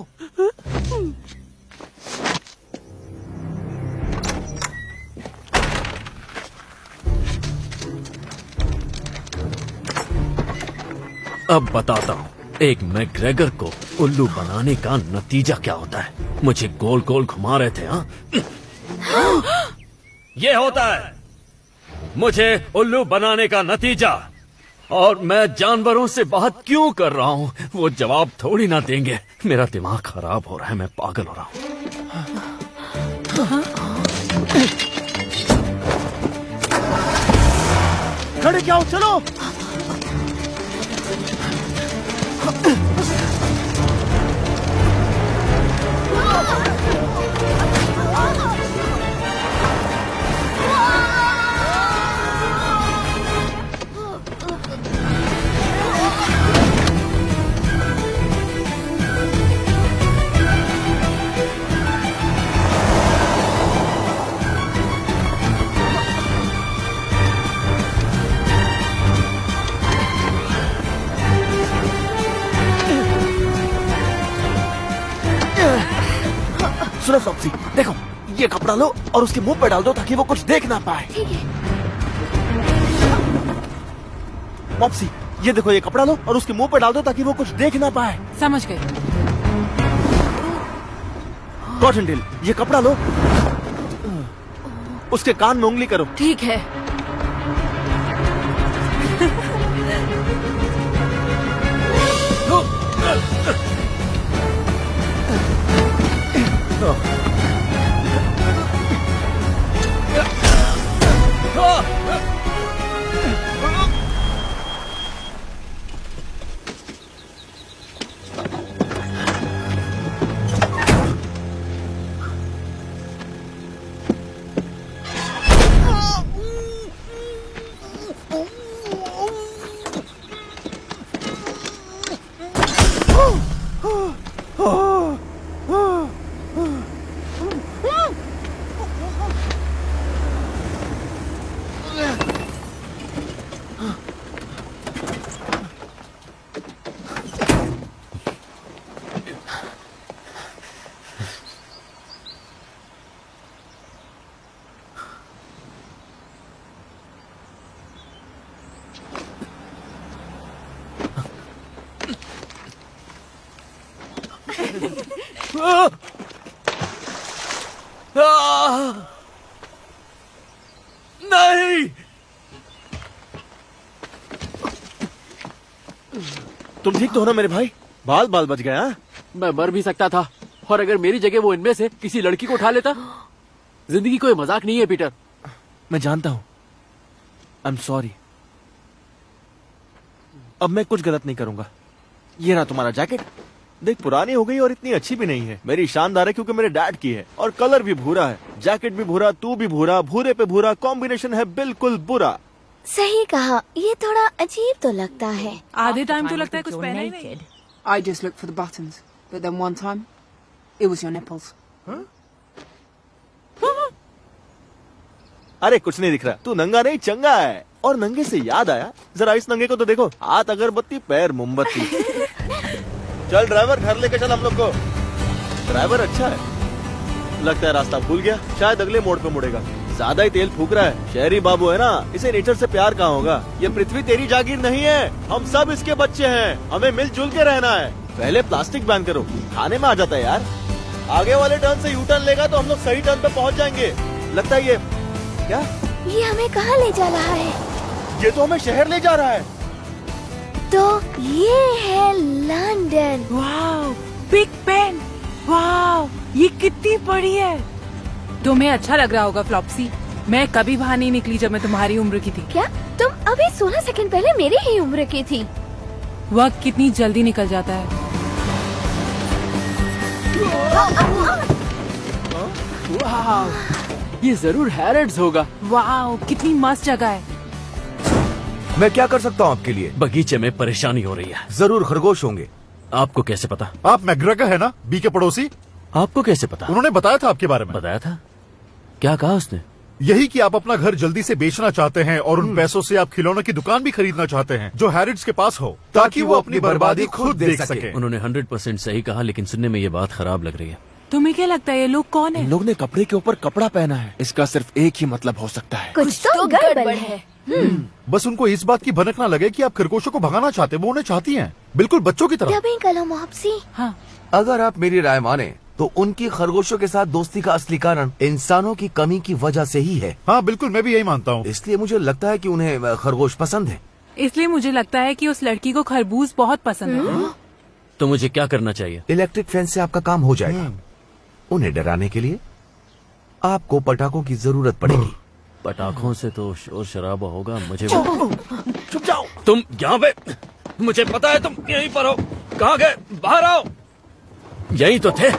अब बताता हूँ एक मैग्रेगर को उल्लू बनाने का नतीजा क्या होता है। मुझे गोल गोल घुमा रहे थे। हाँ, ये होता है मुझे उल्लू बनाने का नतीजा। और मैं जानवरों से बात क्यों कर रहा हूँ वो जवाब थोड़ी ना देंगे। मेरा दिमाग खराब हो रहा है, मैं पागल हो रहा हूँ। खड़े क्या हो, चलो। सुनो सॉक्सी, देखो ये कपड़ा लो और उसके मुंह पे डाल दो ताकि वो कुछ देख ना पाए। ठीक है। मॉप्सी, ये देखो ये कपड़ा लो और उसके मुंह पे डाल दो ताकि वो कुछ देख ना पाए। समझ गए। कॉटनटेल, ये कपड़ा लो, उसके कान में उंगली करो। ठीक है। नहीं, तुम ठीक तो हो ना मेरे भाई? बाल बाल बच गया। मैं मर भी सकता था, और अगर मेरी जगह वो इनमें से किसी लड़की को उठा लेता। जिंदगी कोई मजाक नहीं है पीटर। मैं जानता हूं, आई एम सॉरी। अब मैं कुछ गलत नहीं करूंगा। ये रहा तुम्हारा जैकेट, देख पुरानी हो गई और इतनी अच्छी भी नहीं है। मेरी शानदार है क्योंकि मेरे डैड की है, और कलर भी भूरा है। जैकेट भी भूरा, तू भी भूरा, भूरे पे भूरा, कॉम्बिनेशन है बिल्कुल बुरा। सही कहा, ये थोड़ा अजीब तो लगता है। आधे टाइम तो लगता है कुछ पहना ही नहीं। I just looked for the buttons, but then one time, it was your nipples. अरे कुछ नहीं दिख रहा, तू नंगा नहीं चंगा है। और नंगे से याद आया, जरा इस नंगे को तो देखो, हाथ अगरबत्ती पैर मोमबत्ती। चल ड्राइवर, घर लेके चल हम लोग को। ड्राइवर अच्छा है, लगता है रास्ता भूल गया, शायद अगले मोड़ पे मुड़ेगा। ज्यादा ही तेल फूक रहा है। शहरी बाबू है ना, इसे नेचर से प्यार कहाँ होगा। ये पृथ्वी तेरी जागीर नहीं है, हम सब इसके बच्चे हैं, हमें मिलजुल के रहना है। पहले प्लास्टिक बैन करो, खाने में आ जाता है यार। आगे वाले टर्न से यू टर्न लेगा तो हम लोग सही टर्न पे पहुँच जाएंगे। लगता है ये क्या, ये हमें कहाँ ले जा रहा है? ये तो हमें शहर ले जा रहा है। तो ये है London. Wow, big Ben. Wow, ये कितनी बड़ी है। तुम्हें अच्छा लग रहा होगा फ्लॉप्सी। मैं कभी बाहर नहीं निकली जब मैं तुम्हारी उम्र की थी। क्या तुम अभी 16 सेकंड पहले मेरी ही उम्र की थी? वक्त कितनी जल्दी निकल जाता है। वाह, ये जरूर हैरड्स होगा। वाओ, कितनी मस्त जगह है। मैं क्या कर सकता हूँ आपके लिए? बगीचे में परेशानी हो रही है। जरूर खरगोश होंगे। आपको कैसे पता? आप मैग्रेगर है ना, बी के पड़ोसी? आपको कैसे पता? उन्होंने बताया था आपके बारे में। बताया था? क्या कहा उसने? यही कि आप अपना घर जल्दी से बेचना चाहते हैं और उन पैसों से आप खिलौनों की दुकान भी खरीदना चाहते हैं जो हैरिड्स के पास हो, ताकि वो अपनी बर्बादी खुद देख सके। उन्होंने 100% सही कहा, लेकिन सुनने में ये बात खराब लग रही है। तुम्हें क्या लगता है ये लोग कौन है? इन लोग ने कपड़े के ऊपर कपड़ा पहना है, इसका सिर्फ एक ही मतलब हो सकता है, कुछ तो गड़बड़ है। बस उनको इस बात की भनक ना लगे कि आप खरगोशों को भगाना चाहते, वो उन्हें चाहती हैं, बिल्कुल बच्चों की तरह। कलो मॉप्सी। हाँ, अगर आप मेरी राय माने तो उनकी खरगोशों के साथ दोस्ती का असली कारण इंसानों की कमी की वजह से ही है। हाँ बिल्कुल, मैं भी यही मानता हूँ। इसलिए मुझे लगता है कि उन्हें खरगोश पसंद है। इसलिए मुझे लगता है कि उस लड़की को खरबूज बहुत पसंद है। तो मुझे क्या करना चाहिए? इलेक्ट्रिक फेंस से आपका काम हो जाएगा। उन्हें डराने के लिए आपको पटाखों की जरूरत पड़ेगी। पटाखों से तो शोर शराबा होगा। मुझे चुप जाओ। तुम यहाँ पे, मुझे पता है तुम यहीं पर हो। कहाँ गए? बाहर आओ। यही तो थे।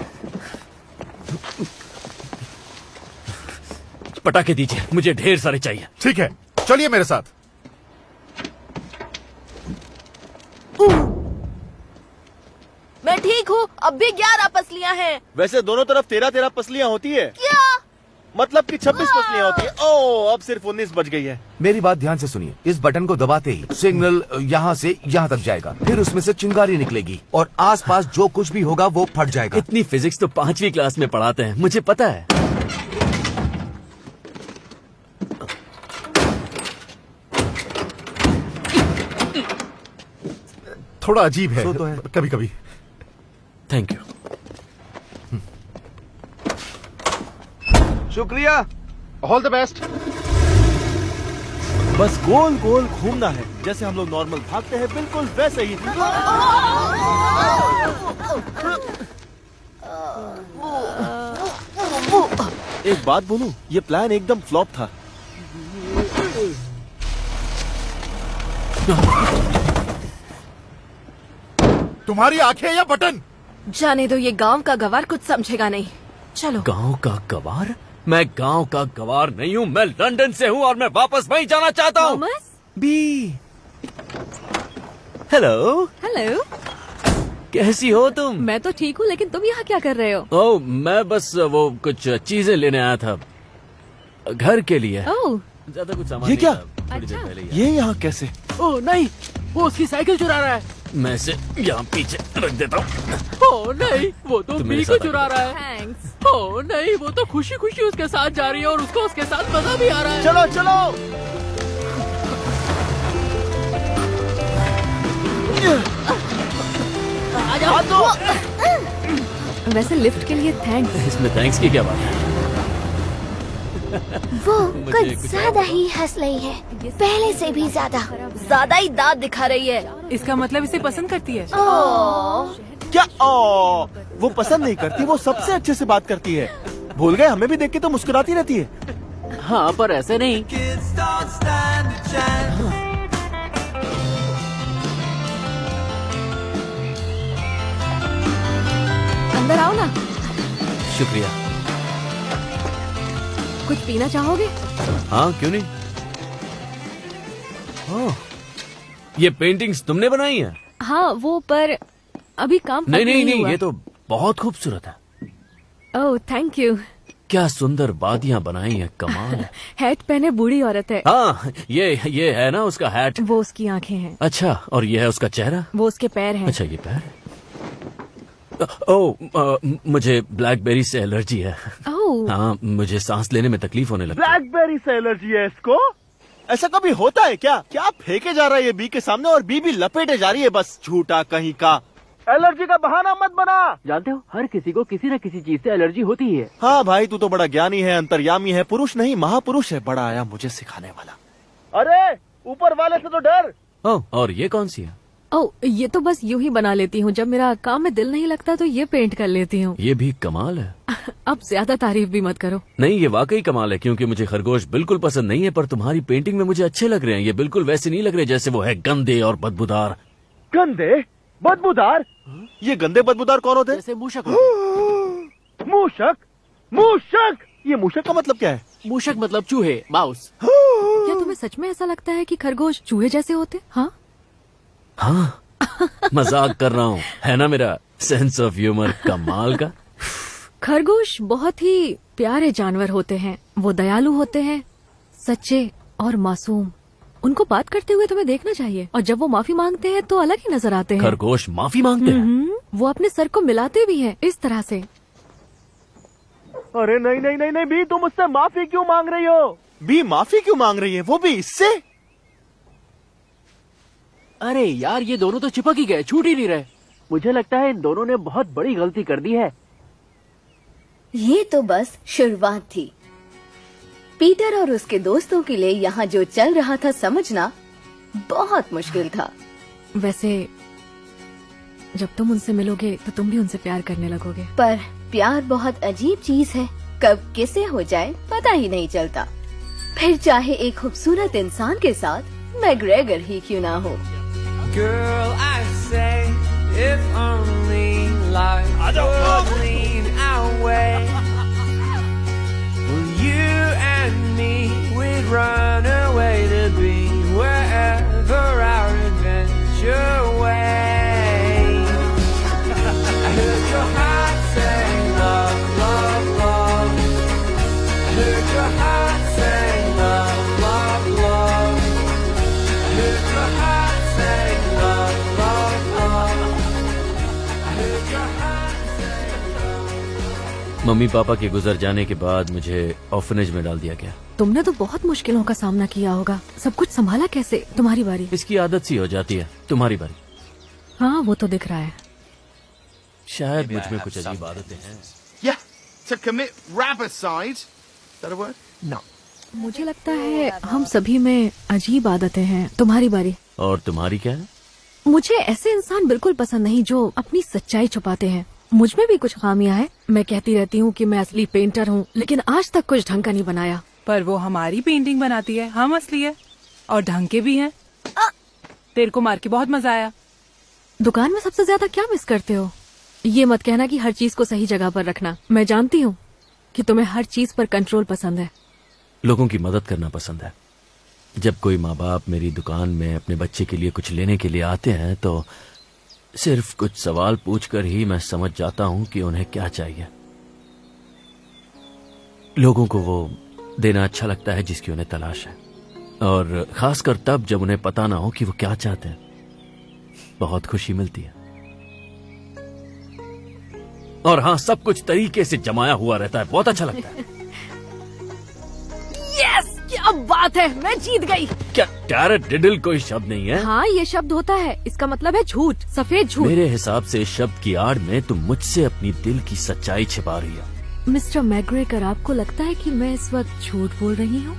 पटाखे दीजिए, मुझे ढेर सारे चाहिए। ठीक है, चलिए मेरे साथ। मैं ठीक हूँ, अब भी 11 पसलियाँ हैं। वैसे दोनों तरफ 13 पसलियाँ होती है। क्या? मतलब कि 26 पसलियाँ होती है। ओह, अब सिर्फ 19 बच गई है। मेरी बात ध्यान से सुनिए। इस बटन को दबाते ही सिग्नल यहाँ से यहाँ तक जाएगा, फिर उसमें से चिंगारी निकलेगी और आसपास जो कुछ भी होगा वो फट जाएगा। इतनी फिजिक्स तो 5वीं क्लास में पढ़ाते हैं, मुझे पता है। थोड़ा अजीब है, तो है। कभी कभी। Thank you. शुक्रिया, ऑल द बेस्ट। बस गोल गोल घूमना है, जैसे हम लोग नॉर्मल भागते हैं, बिल्कुल वैसे ही। एक बात बोलूं, ये प्लान एकदम फ्लॉप था। तुम्हारी आंखें या बटन? जाने दो, ये गांव का गवार कुछ समझेगा नहीं। चलो। गांव का गवार? मैं गांव का गवार नहीं हूँ, मैं लंदन से हूँ और मैं वापस वहीं जाना चाहता हूँ। B, hello. हेलो, कैसी हो तुम? मैं तो ठीक हूँ, लेकिन तुम यहाँ क्या कर रहे हो? ओह, मैं बस वो कुछ चीजें लेने आया था घर के लिए। ओह, ज्यादा कुछ सामान ये नहीं क्या? था, थोड़ी देर पहले ही ये यहाँ कैसे? ओह नहीं, वो उसकी साइकिल चुरा रहा है। मैं इसे यहाँ पीछे रख देता हूँ। ओह नहीं, वो तो तुम मेरे बी को साथ चुरा रहा है। थैंक्स। ओह नहीं, वो तो खुशी खुशी उसके साथ जा रही है और उसको उसके साथ मजा भी आ रहा है। चलो चलो। आ जाओ। वैसे लिफ्ट के लिए थैंक्स। इसमें थैंक्स की क्या बात है? वो मुझे कुछ कुछ ज्यादा ही हंस रही है, पहले से भी ज्यादा ही दांत दिखा रही है। इसका मतलब इसे पसंद करती है। क्या ओ, वो पसंद नहीं करती, वो सबसे अच्छे से बात करती है। भूल गए, हमें भी देख के तो मुस्कुराती रहती है। हाँ, पर ऐसे नहीं। अंदर आओ ना। शुक्रिया। कुछ पीना चाहोगे? हाँ, क्यों नहीं। ओह, ये पेंटिंग्स तुमने बनाई है? हाँ, वो पर अभी काम नहीं, हुआ। ये तो बहुत खूबसूरत है। ओह, थैंक यू। क्या सुंदर वादियां बनाई हैं, कमाल है। हैट पहने बूढ़ी औरत है। हाँ, ये है ना उसका हैट। वो उसकी आंखें हैं। अच्छा, और ये है उसका चेहरा। वो उसके पैर हैं। अच्छा, ये पैर है। मुझे ब्लैकबेरी से एलर्जी है। ओह। हाँ, मुझे सांस लेने में तकलीफ होने लगती है। ब्लैकबेरी से एलर्जी है इसको? ऐसा कभी होता है क्या? क्या फेंके जा रहा है ये बी के सामने और बी भी लपेटे जा रही है बस। झूठा कहीं का। एलर्जी का बहाना मत बना। जानते हो, हर किसी को किसी न किसी चीज से एलर्जी होती ही है। हाँ भाई, तू तो बड़ा ज्ञानी है, अंतर्यामी है, पुरुष नहीं महापुरुष है। बड़ा आया मुझे सिखाने वाला। अरे ऊपर वाले से तो डर। और ये कौन सी है? ओह, ये तो बस यूं ही बना लेती हूँ। जब मेरा काम में दिल नहीं लगता तो ये पेंट कर लेती हूँ। ये भी कमाल है। अब ज्यादा तारीफ भी मत करो। नहीं, ये वाकई कमाल है, क्योंकि मुझे खरगोश बिल्कुल पसंद नहीं है, पर तुम्हारी पेंटिंग में मुझे अच्छे लग रहे हैं। ये बिल्कुल वैसे नहीं लग रहे जैसे वो है गंदे और बदबूदार। गंदे बदबूदार? ये गंदे बदबूदार कौन होते हैं? जैसे मूषक। मूषक? मूषक? ये मूषक का मतलब क्या है? मूषक मतलब चूहे, माउस। क्या तुम्हें सच में ऐसा लगता है कि खरगोश चूहे जैसे होते? हाँ, मजाक कर रहा हूँ, है ना मेरा सेंस ऑफ ह्यूमर कमाल का। खरगोश बहुत ही प्यारे जानवर होते हैं। वो दयालु होते हैं, सच्चे और मासूम। उनको बात करते हुए तुम्हें देखना चाहिए, और जब वो माफी मांगते हैं तो अलग ही नजर आते हैं। खरगोश माफी मांगते हैं? वो अपने सर को मिलाते भी हैं इस तरह से। अरे नहीं नहीं नहीं नहीं बी, तुम मुझसे माफी क्यों मांग रही हो? बी माफी क्यों मांग रही है, वो भी इससे? अरे यार, ये दोनों तो चिपक ही गए, छूट ही नहीं रहे। मुझे लगता है इन दोनों ने बहुत बड़ी गलती कर दी है। ये तो बस शुरुआत थी। पीटर और उसके दोस्तों के लिए यहाँ जो चल रहा था समझना बहुत मुश्किल था। वैसे जब तुम उनसे मिलोगे तो तुम भी उनसे प्यार करने लगोगे। पर प्यार बहुत अजीब चीज है, कब किसे हो जाए पता ही नहीं चलता। फिर चाहे एक खूबसूरत इंसान के साथ मैग्रेगर ही क्यों ना हो। Girl, I say, if only life would lean our way. Well, you and me, we'd run away to be wherever our adventure waits. I heard your heart say love, love, love. I heard your heart say love, love, love. I heard your heart say love, love, love. I heard your heart say love. Mummy papa के गुजर जाने के बाद मुझे ऑर्फनेज में डाल दिया गया। तुमने तो बहुत मुश्किलों का सामना किया होगा। सब कुछ संभाला कैसे? तुम्हारी बारी। इसकी आदत सी हो जाती है। तुम्हारी बारी। हाँ, वो तो दिख रहा है। शायद मुझ में कुछ अजीब आदतें हैं। Yeah, to commit rapicide. Is that a word? No. मुझे लगता है हम सभी में अजीब आदतें हैं। तुम्हारी बारी। और तुम्हारी क्या है? मुझे ऐसे इंसान बिल्कुल पसंद नहीं जो अपनी सच्चाई छुपाते हैं। मुझ में भी कुछ खामियां हैं। मैं कहती रहती हूँ कि मैं असली पेंटर हूँ, लेकिन आज तक कुछ ढंग का नहीं बनाया। पर वो हमारी पेंटिंग बनाती है, हम असली है और ढंग के भी हैं। तेरे को मार के बहुत मजा आया। दुकान में सबसे ज्यादा क्या मिस करते हो? ये मत कहना कि हर चीज को सही जगह पर रखना। मैं जानती हूँ कि तुम्हें हर चीज पर कंट्रोल पसंद है। लोगों की मदद करना पसंद है। जब कोई माँ बाप मेरी दुकान में अपने बच्चे के लिए कुछ लेने के लिए आते हैं तो सिर्फ कुछ सवाल पूछकर ही मैं समझ जाता हूँ कि उन्हें क्या चाहिए। लोगों को वो देना अच्छा लगता है जिसकी उन्हें तलाश है, और खासकर तब जब उन्हें पता ना हो कि वो क्या चाहते हैं। बहुत खुशी मिलती है। और हाँ, सब कुछ तरीके से जमाया हुआ रहता है, बहुत अच्छा लगता है। यस, क्या बात है, मैं जीत गई। क्या टैराडिडल कोई शब्द नहीं है? हाँ, ये शब्द होता है। इसका मतलब है झूठ, सफेद झूठ। मेरे हिसाब से इस शब्द की आड़ में तुम मुझसे अपनी दिल की सच्चाई छिपा रही हो। मिस्टर मैग्रेगर, आपको लगता है कि मैं इस वक्त झूठ बोल रही हूँ?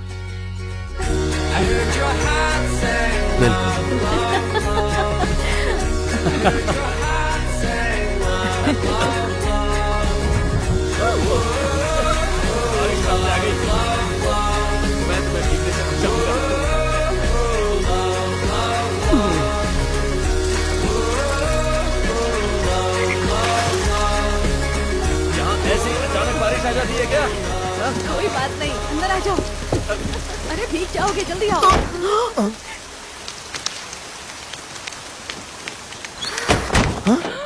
ऐसे ही अचानक बारिश आ जाती है क्या? कोई बात नहीं, अंदर आ जाओ। अरे भीग जाओगे, जल्दी आओ।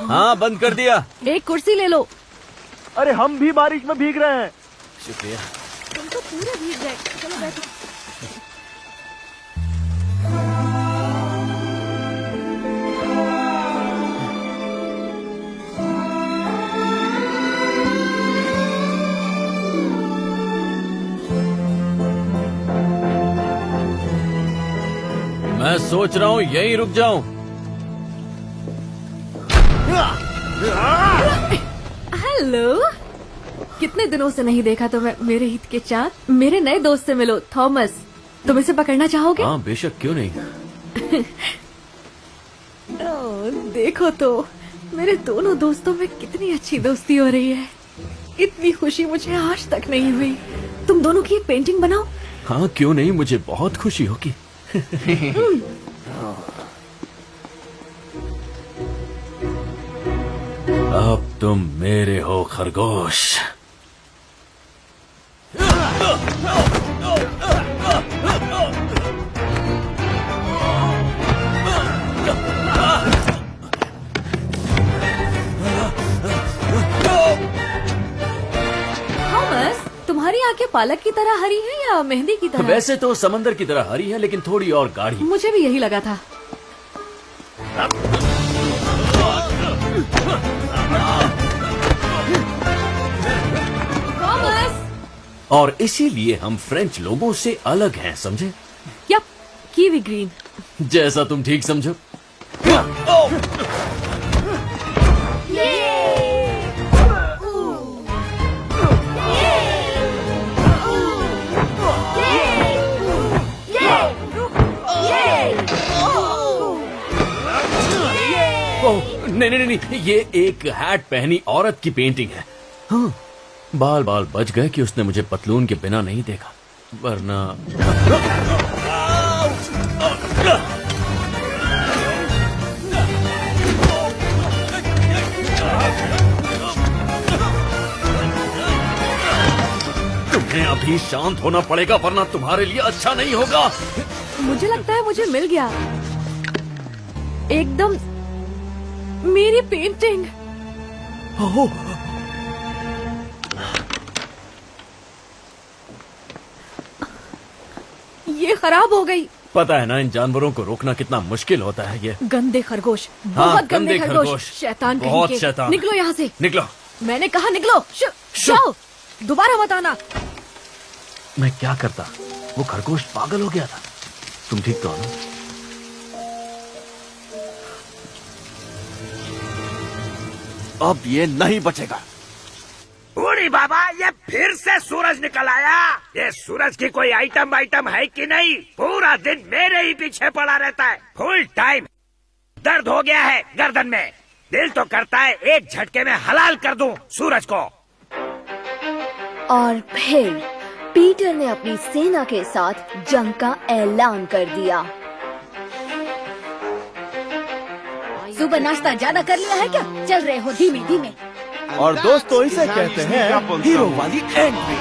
हाँ, बंद कर दिया। एक कुर्सी ले लो। अरे हम भी बारिश में भीग रहे हैं। शुक्रिया। तुम तो पूरे भीग गए। चलो बैठो। मैं सोच रहा हूँ यहीं रुक जाऊं। हेलो, कितने दिनों से नहीं देखा तुम्हें मेरे हित के चाँद। मेरे नए दोस्त से मिलो, थॉमस। तुम इसे पकड़ना चाहोगे? हाँ, बेशक, क्यों नहीं। देखो तो मेरे दोनों दोस्तों में कितनी अच्छी दोस्ती हो रही है। इतनी खुशी मुझे आज तक नहीं हुई। तुम दोनों की एक पेंटिंग बनाओ। हाँ, क्यों नहीं, मुझे बहुत खुशी होगी। अब तुम मेरे हो खरगोश। थॉमस, तुम्हारी आंखें पालक की तरह हरी हैं या मेहंदी की तरह? वैसे तो समंदर की तरह हरी है, लेकिन थोड़ी और गाढ़ी। मुझे भी यही लगा था। थॉमस! और इसीलिए हम फ्रेंच लोगों से अलग हैं, समझे? Yup, kiwi green. जैसा तुम ठीक समझो। नहीं नहीं नहीं, ये एक हैट पहनी औरत की पेंटिंग है। हाँ, बाल बाल बच गए कि उसने मुझे पतलून के बिना नहीं देखा, वरना। तुम्हें अभी शांत होना पड़ेगा, वरना तुम्हारे लिए अच्छा नहीं होगा। मुझे लगता है मुझे मिल गया एकदम मेरी पेंटिंग। ये खराब हो गई। पता है ना, इन जानवरों को रोकना कितना मुश्किल होता है। ये गंदे खरगोश, हाँ, बहुत गंदे खरगोश। शैतान कहीं बहुत के। शैतान। निकलो यहाँ से। निकलो। मैंने कहा निकलो। जाओ, दोबारा मत आना। मैं क्या करता? वो खरगोश पागल हो गया था। तुम ठीक तो हो ना? अब ये नहीं बचेगा। बूढ़ी बाबा, ये फिर से सूरज निकल आया। ये सूरज की कोई आइटम है कि नहीं? पूरा दिन मेरे ही पीछे पड़ा रहता है। फुल टाइम दर्द हो गया है गर्दन में। दिल तो करता है एक झटके में हलाल कर दूं सूरज को। और फिर पीटर ने अपनी सेना के साथ जंग का ऐलान कर दिया। सुबह नाश्ता ज्यादा कर लिया है क्या? चल रहे हो धीमे धीमे। और दोस्तों, इसे कहते हैं हीरो वाली entry.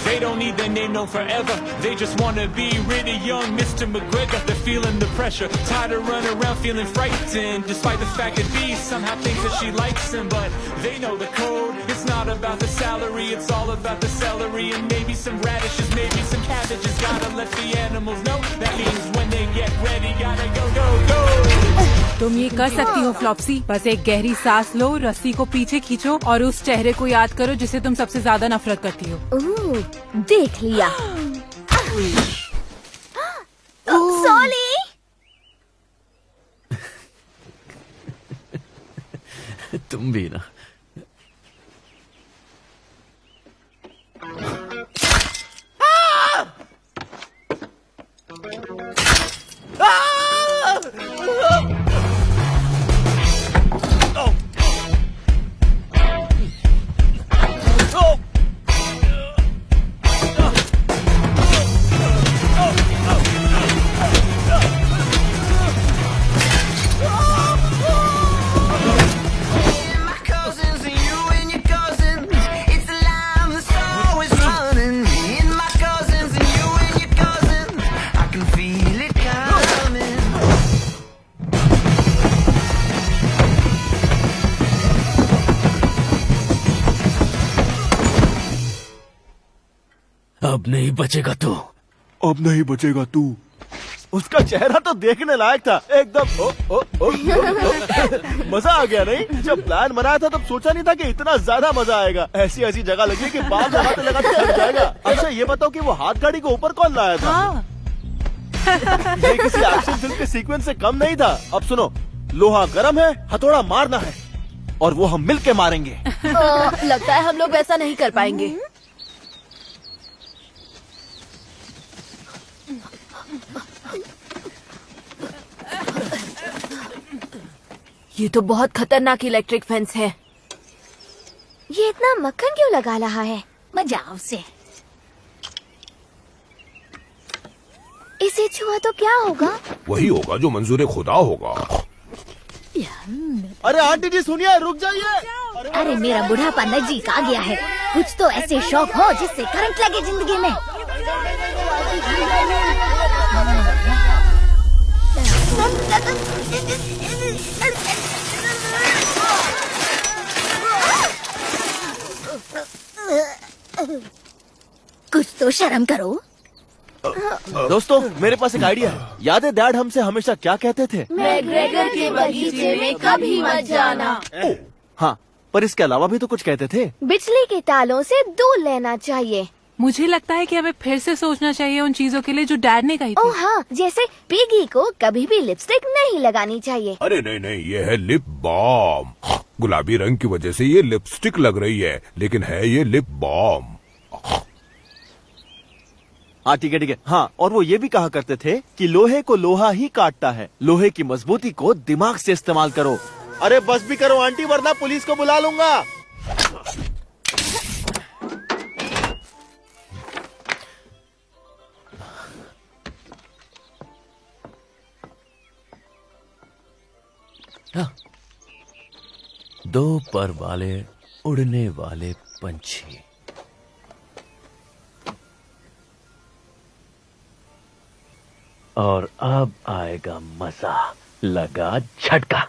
They don't even name known forever. They just wanna be really young Mr. McGregor. They're feeling the pressure, tired of running around feeling frightened. Despite the fact that B somehow thinks that she likes him, but they know the code. It's not about the salary, it's all about the celery. And maybe some radishes, maybe some cabbages. Gotta let the animals know. That means when they get ready, gotta go, go, go. तुम ये कर सकती हो फ्लॉप्सी। बस एक गहरी सांस लो, रस्सी को पीछे खींचो और उस चेहरे को याद करो जिसे तुम सबसे ज्यादा नफरत करती हो। देख लिया। सॉली। तुम भी ना। अब नहीं बचेगा तू। अब नहीं बचेगा तू। उसका चेहरा तो देखने लायक था एकदम। मजा आ गया नहीं? जब प्लान बनाया था तब सोचा नहीं था कि इतना ज्यादा मजा आएगा। ऐसी ऐसी जगह लगी कि बाल लगाते लगाते थक जाएगा। अच्छा ये बताओ कि वो हाथ गाड़ी को ऊपर कौन लाया था? ये किसी एक्शन फिल्म के सीक्वेंस से कम नहीं था। अब सुनो, लोहा गर्म है, हथौड़ा मारना है और वो हम मिल के मारेंगे। लगता है हम लोग वैसा नहीं कर पाएंगे। ये तो बहुत खतरनाक इलेक्ट्रिक फेंस है। ये इतना मक्खन क्यों लगा रहा है? मजाओ से। इसे छुआ तो क्या होगा? वही होगा जो मंजूर खुदा होगा। अरे आंटी जी सुनिए, रुक जाइए। अरे मेरा बुढ़ापा नजदीक आ गया है। कुछ तो ऐसे शौक हो जिससे करंट लगे जिंदगी में। कुछ तो शर्म करो। दोस्तों मेरे पास एक आइडिया है। याद है डैड हमसे हमेशा क्या कहते थे? मैग्रेगर के बगीचे में कभी मत जाना। हाँ, पर इसके अलावा भी तो कुछ कहते थे। बिजली के तालों से दूर लेना चाहिए। मुझे लगता है कि हमें फिर से सोचना चाहिए उन चीजों के लिए जो डैड ने कही थी। ओह हाँ, जैसे पिगी को कभी भी लिपस्टिक नहीं लगानी चाहिए। अरे नहीं नहीं, ये है लिप बाम। गुलाबी रंग की वजह से ये लिपस्टिक लग रही है, लेकिन है ये लिप बाम। हाँ ठीक है ठीक है। हाँ, और वो ये भी कहा करते थे कि लोहे को लोहा ही काटता है, लोहे की मजबूती को दिमाग से इस्तेमाल करो। अरे बस भी करो आंटी, वरना पुलिस को बुला लूंगा। दो पर वाले उड़ने वाले पंछी। और अब आएगा मजा। लगा झटका।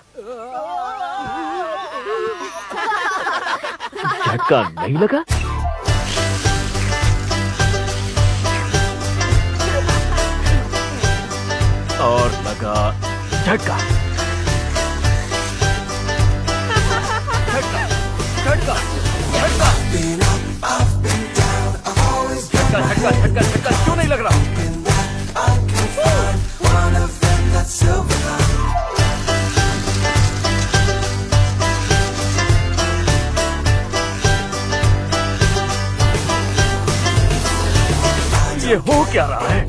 झटका नहीं लगा? और लगा झटका। झटका झटका झटका झटका झटका झटका क्यों नहीं लग रहा? ये हो क्या रहा है?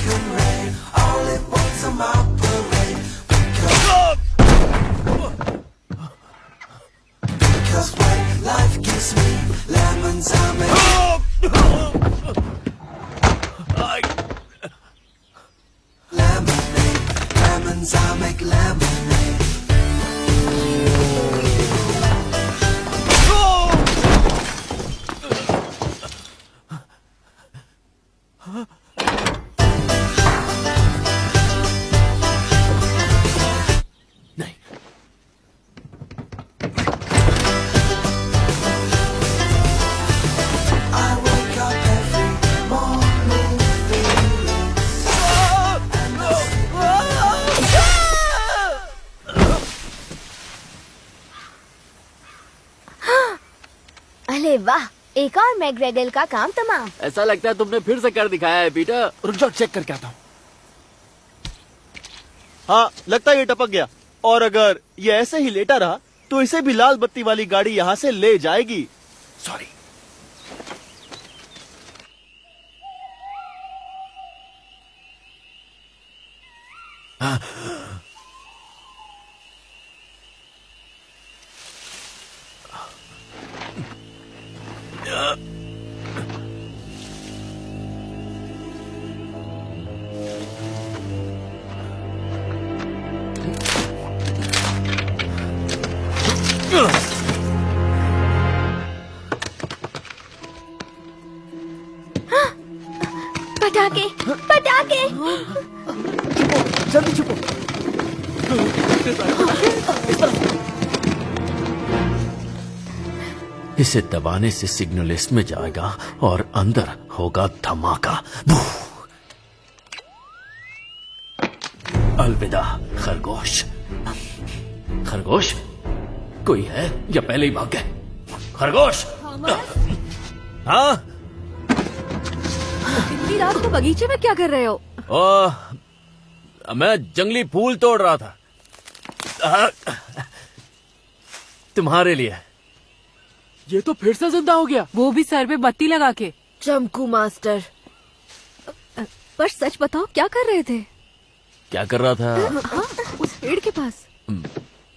अरे वाह, एक और मैकग्रेगल का काम तमाम। ऐसा लगता है तुमने फिर से कर दिखाया है पीटर। रुक जाओ, चेक करके आता हूँ। हाँ, लगता है ये टपक गया। और अगर ये ऐसे ही लेटा रहा तो इसे भी लाल बत्ती वाली गाड़ी यहाँ से ले जाएगी। सॉरी। पटाखे, पटाखे। जल्दी छुपो। इसे दबाने से सिग्नल इसमें जाएगा और अंदर होगा धमाका। अलविदा खरगोश। खरगोश, कोई है या पहले ही भाग गए? खरगोश। हाँ, इतनी रात को बगीचे में क्या कर रहे हो? मैं जंगली फूल तोड़ रहा था तुम्हारे लिए। ये तो फिर से जिंदा हो गया, वो भी सर पे बत्ती लगा के। चमकू मास्टर, पर सच बताओ क्या कर रहे थे? क्या कर रहा था? हाँ, उस पेड़ के पास।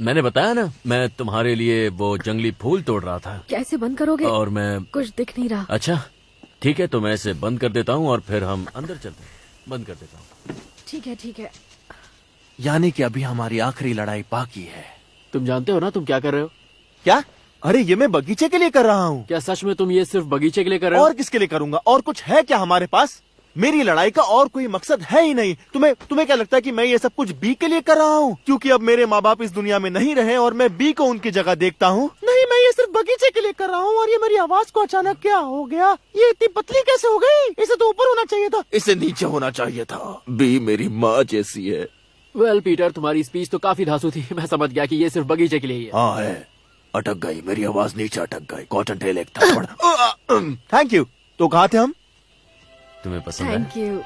मैंने बताया ना, मैं तुम्हारे लिए वो जंगली फूल तोड़ रहा था। कैसे बंद करोगे? और मैं कुछ दिख नहीं रहा। अच्छा ठीक है, तो मैं इसे बंद कर देता हूँ और फिर हम अंदर चलते हैं। बंद कर देता हूँ। ठीक है, ठीक है। यानी कि अभी हमारी आखिरी लड़ाई बाकी है। तुम जानते हो ना तुम क्या कर रहे हो? क्या? अरे ये मैं बगीचे के लिए कर रहा हूँ। क्या सच में तुम ये सिर्फ बगीचे के लिए कर रहे हो? और किसके लिए करूंगा? और कुछ है क्या हमारे पास? मेरी लड़ाई का और कोई मकसद है ही नहीं। तुम्हें क्या लगता है कि मैं ये सब कुछ बी के लिए कर रहा हूँ क्योंकि अब मेरे माँ बाप इस दुनिया में नहीं रहे और मैं बी को उनकी जगह देखता हूँ? नहीं, मैं ये सिर्फ बगीचे के लिए कर रहा हूँ। और ये मेरी आवाज को अचानक क्या हो गया? ये इतनी पतली कैसे हो गई? इसे तो ऊपर होना चाहिए था। इसे नीचे होना चाहिए था। बी मेरी माँ जैसी है। वेल पीटर, तुम्हारी स्पीच तो काफी धांसू थी। मैं समझ गया कि ये सिर्फ बगीचे के लिए ही है। हाँ है, अटक गई मेरी आवाज, नीचे अटक गई। कॉटन टेल एक थप्पड़। Thank you. तो कहाँ थे हम? तुम्हें पसंद है? Thank you.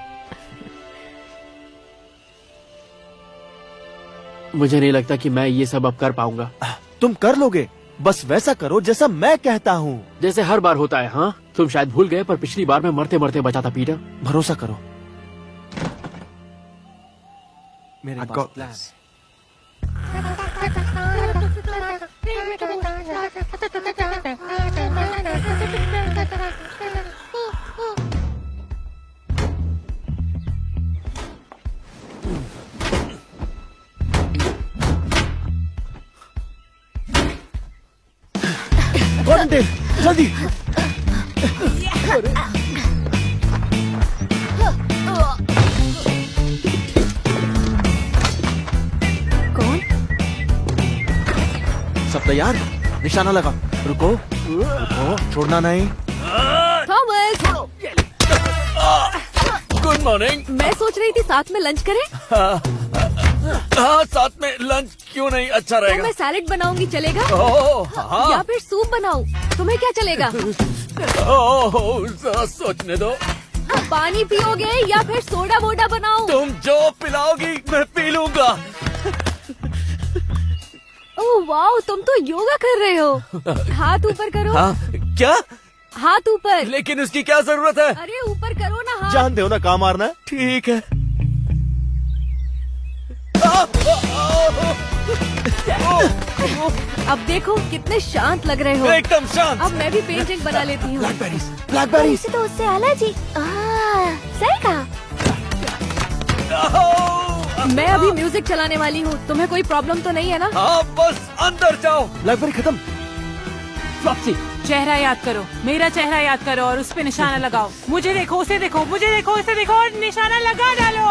मुझे नहीं लगता कि मैं ये सब अब कर पाऊंगा। तुम कर लोगे, बस वैसा करो जैसा मैं कहता हूँ। जैसे हर बार होता है। हाँ, तुम शायद भूल गए पर पिछली बार मैं मरते मरते बचा था पीटर। भरोसा करो मेरे I got this. Cotton tail, जल्दी। कौन? सब तैयार? निशाना लगा। रुको, रुको, छोड़ना नहीं। Thomas, good morning. मैं सोच रही थी साथ में लंच करें। हाँ, साथ में लंच क्यों नहीं? अच्छा तो रहेगा। मैं सैलेड बनाऊंगी, चलेगा? हाँ। या फिर सूप बनाऊं? तुम्हें क्या चलेगा? जरा सोचने दो। पानी पियोगे या फिर सोडा वोडा बनाऊं? तुम जो पिलाओगी मैं पी लूंगा। ओह वाह, तुम तो योगा कर रहे हो। हाथ ऊपर करो। हाँ, क्या? हाथ ऊपर। लेकिन उसकी क्या जरूरत है? अरे ऊपर करो ना हाथ। जानते हो ना कहाँ मारना है? ठीक है। अब देखो कितने शांत लग रहे हो। एकदम शांत। अब मैं भी पेंटिंग बना लेती हूँ। ब्लैकबेरीज। इसे तो उससे एलर्जी। सही कहा। मैं अभी म्यूजिक चलाने वाली हूँ। तुम्हें कोई प्रॉब्लम तो नहीं है ना? हाँ, बस अंदर जाओ। ब्लैकबेरी खत्म। फ्लॉप्सी, चेहरा याद करो, मेरा चेहरा याद करो और उस पे निशाना लगाओ। मुझे देखो, उसे देखो, मुझे देखो, उसे देखो और निशाना लगा डालो।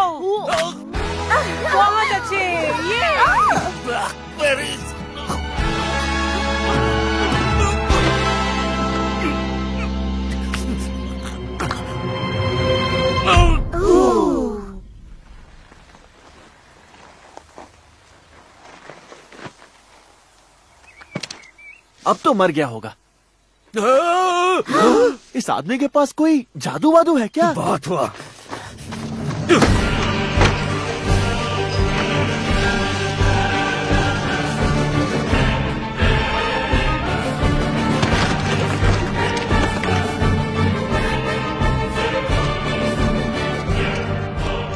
बहुत अच्छे। ये अब तो मर गया होगा। इस आदमी के पास कोई जादू वादू है क्या? बात हुआ।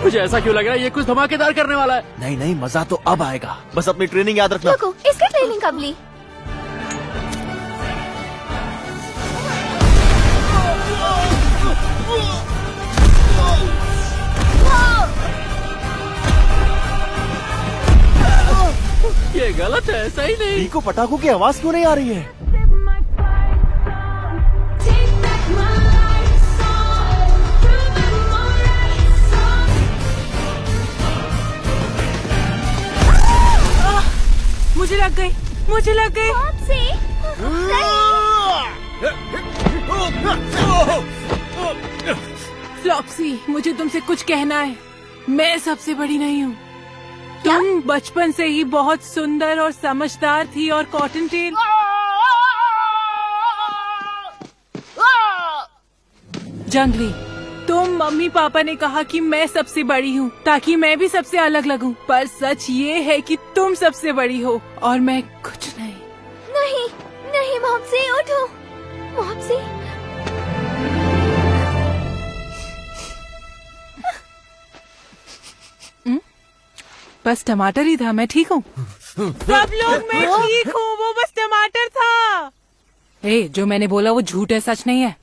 मुझे ऐसा क्यों लग रहा है ये कुछ धमाकेदार करने वाला है? नहीं नहीं, मजा तो अब आएगा। बस अपनी ट्रेनिंग याद रखना। रुको, इसकी ट्रेनिंग कब ली? ये गलत है, सही नहीं। डी को पटाखों की आवाज क्यों नहीं आ रही है? मुझे लग गई, मुझे लग गई। फ्लॉप्सी, मुझे तुमसे कुछ कहना है। मैं सबसे बड़ी नहीं हूँ। तुम बचपन से ही बहुत सुंदर और समझदार थी और कॉटन टेल जंगली, तुम मम्मी पापा ने कहा कि मैं सबसे बड़ी हूँ ताकि मैं भी सबसे अलग लगूं, पर सच ये है कि तुम सबसे बड़ी हो और मैं कुछ नहीं। नहीं नहीं मॉप्सी, उठो मॉप्सी। बस टमाटर ही था, मैं ठीक हूँ। सब लोग मैं ठीक हूँ, वो बस टमाटर था। जो मैंने बोला वो झूठ है, सच नहीं है।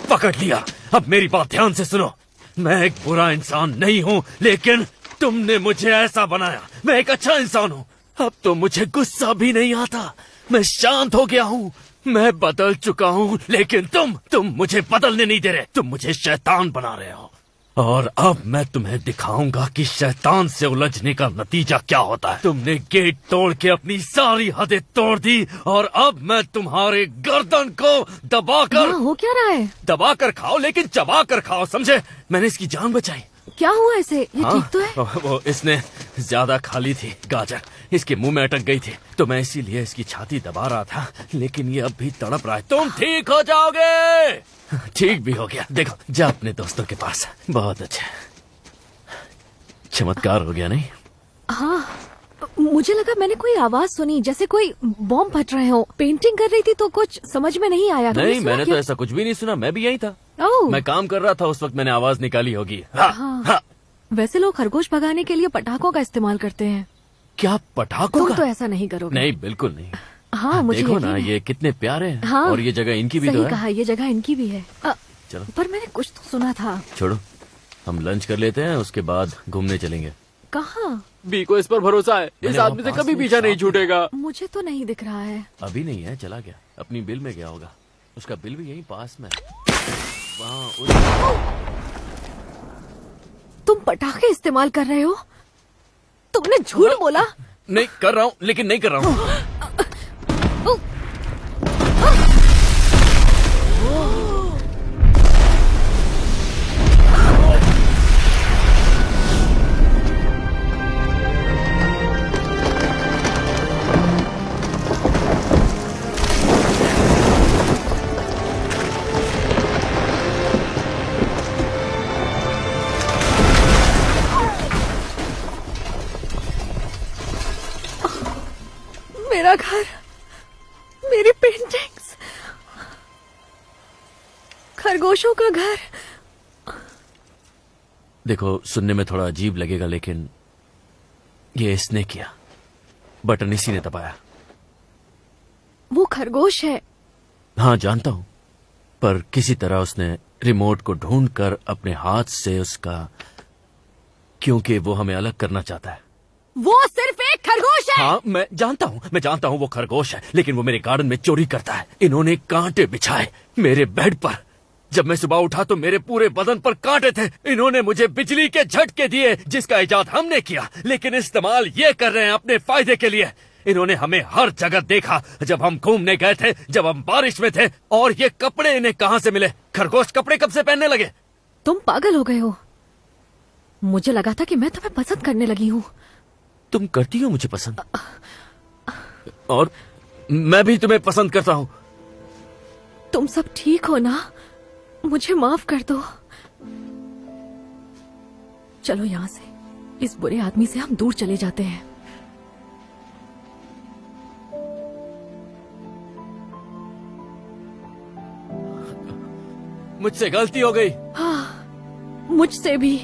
पकड़ लिया। अब मेरी बात ध्यान से सुनो। मैं एक बुरा इंसान नहीं हूँ, लेकिन तुमने मुझे ऐसा बनाया। मैं एक अच्छा इंसान हूँ। अब तो मुझे गुस्सा भी नहीं आता। मैं शांत हो गया हूँ। मैं बदल चुका हूँ, लेकिन तुम मुझे बदलने नहीं दे रहे। तुम मुझे शैतान बना रहे हो। और अब मैं तुम्हें दिखाऊंगा कि शैतान से उलझने का नतीजा क्या होता है। तुमने गेट तोड़ के अपनी सारी हदें तोड़ दी और अब मैं तुम्हारे गर्दन को दबाकर हो क्या रहा है? दबाकर खाओ, लेकिन चबा कर खाओ, समझे? मैंने इसकी जान बचाई। क्या हुआ इसे? ये ठीक तो है? वो इसने ज्यादा खा ली थी गाजर, इसके मुंह में अटक गई थी, तो मैं इसीलिए इसकी छाती दबा रहा था, लेकिन ये अब भी तड़प रहा है। तुम ठीक हो जाओगे। ठीक भी हो गया। देखो, जा अपने दोस्तों के पास। बहुत अच्छा, चमत्कार हो गया नहीं? हाँ, मुझे लगा मैंने कोई आवाज सुनी, जैसे कोई बॉम्ब फट रहे हो। पेंटिंग कर रही थी तो कुछ समझ में नहीं आया। नहीं, मैंने तो ऐसा कुछ भी नहीं सुना। मैं भी यही था। मैं काम कर रहा था उस वक्त, मैंने आवाज निकाली होगी। हाँ। वैसे लोग खरगोश भगाने के लिए पटाखों का इस्तेमाल करते हैं। क्या पटाखों तुम का? तो ऐसा नहीं करोगे। नहीं, बिल्कुल नहीं। हाँ, मुझे देखो ना, यकीन है। ये कितने प्यारे हैं। हाँ, और ये जगह इनकी भी तो सही है। कहा, ये जगह इनकी भी है। चलो, पर मैंने कुछ तो सुना था। छोड़ो, हम लंच कर लेते हैं, उसके बाद घूमने चलेंगे। कहाँ? बी को इस पर भरोसा है। इस आदमी से कभी पीछा नहीं छूटेगा। मुझे तो नहीं दिख रहा है। अभी नहीं है, चला गया। अपनी बिल में गया होगा। उसका बिल भी यहीं पास में। तुम पटाखे इस्तेमाल कर रहे हो? तुमने झूठ बोला। नहीं कर रहा हूँ, लेकिन नहीं कर रहा हूँ। मेरा घर, मेरी पेंटिंग्स, खरगोशों का घर। देखो, सुनने में थोड़ा अजीब लगेगा, लेकिन ये इसने किया। बटन इसी ने दबाया। वो खरगोश है। हाँ, जानता हूं, पर किसी तरह उसने रिमोट को ढूंढकर अपने हाथ से उसका, क्योंकि वो हमें अलग करना चाहता है। वो सिर्फ एक खरगोश है। हाँ, मैं जानता हूँ वो खरगोश है, लेकिन वो मेरे गार्डन में चोरी करता है। इन्होंने कांटे बिछाए मेरे बेड पर। जब मैं सुबह उठा तो मेरे पूरे बदन पर कांटे थे। इन्होंने मुझे बिजली के झटके दिए जिसका इजाद हमने किया, लेकिन इस्तेमाल ये कर रहे हैं अपने फायदे के लिए। इन्होंने हमें हर जगह देखा, जब हम घूमने गए थे, जब हम बारिश में थे। और ये कपड़े इन्हें कहाँ से मिले? खरगोश कपड़े कब से पहनने लगे? तुम पागल हो गए हो। मुझे लगा था कि मैं तुम्हें पसंद करने लगी हूँ। तुम करती हो मुझे पसंद, और मैं भी तुम्हें पसंद करता हूँ। तुम सब ठीक हो ना? मुझे माफ कर दो। चलो यहाँ से, इस बुरे आदमी से हम दूर चले जाते हैं। मुझसे गलती हो गई। हाँ, मुझसे भी।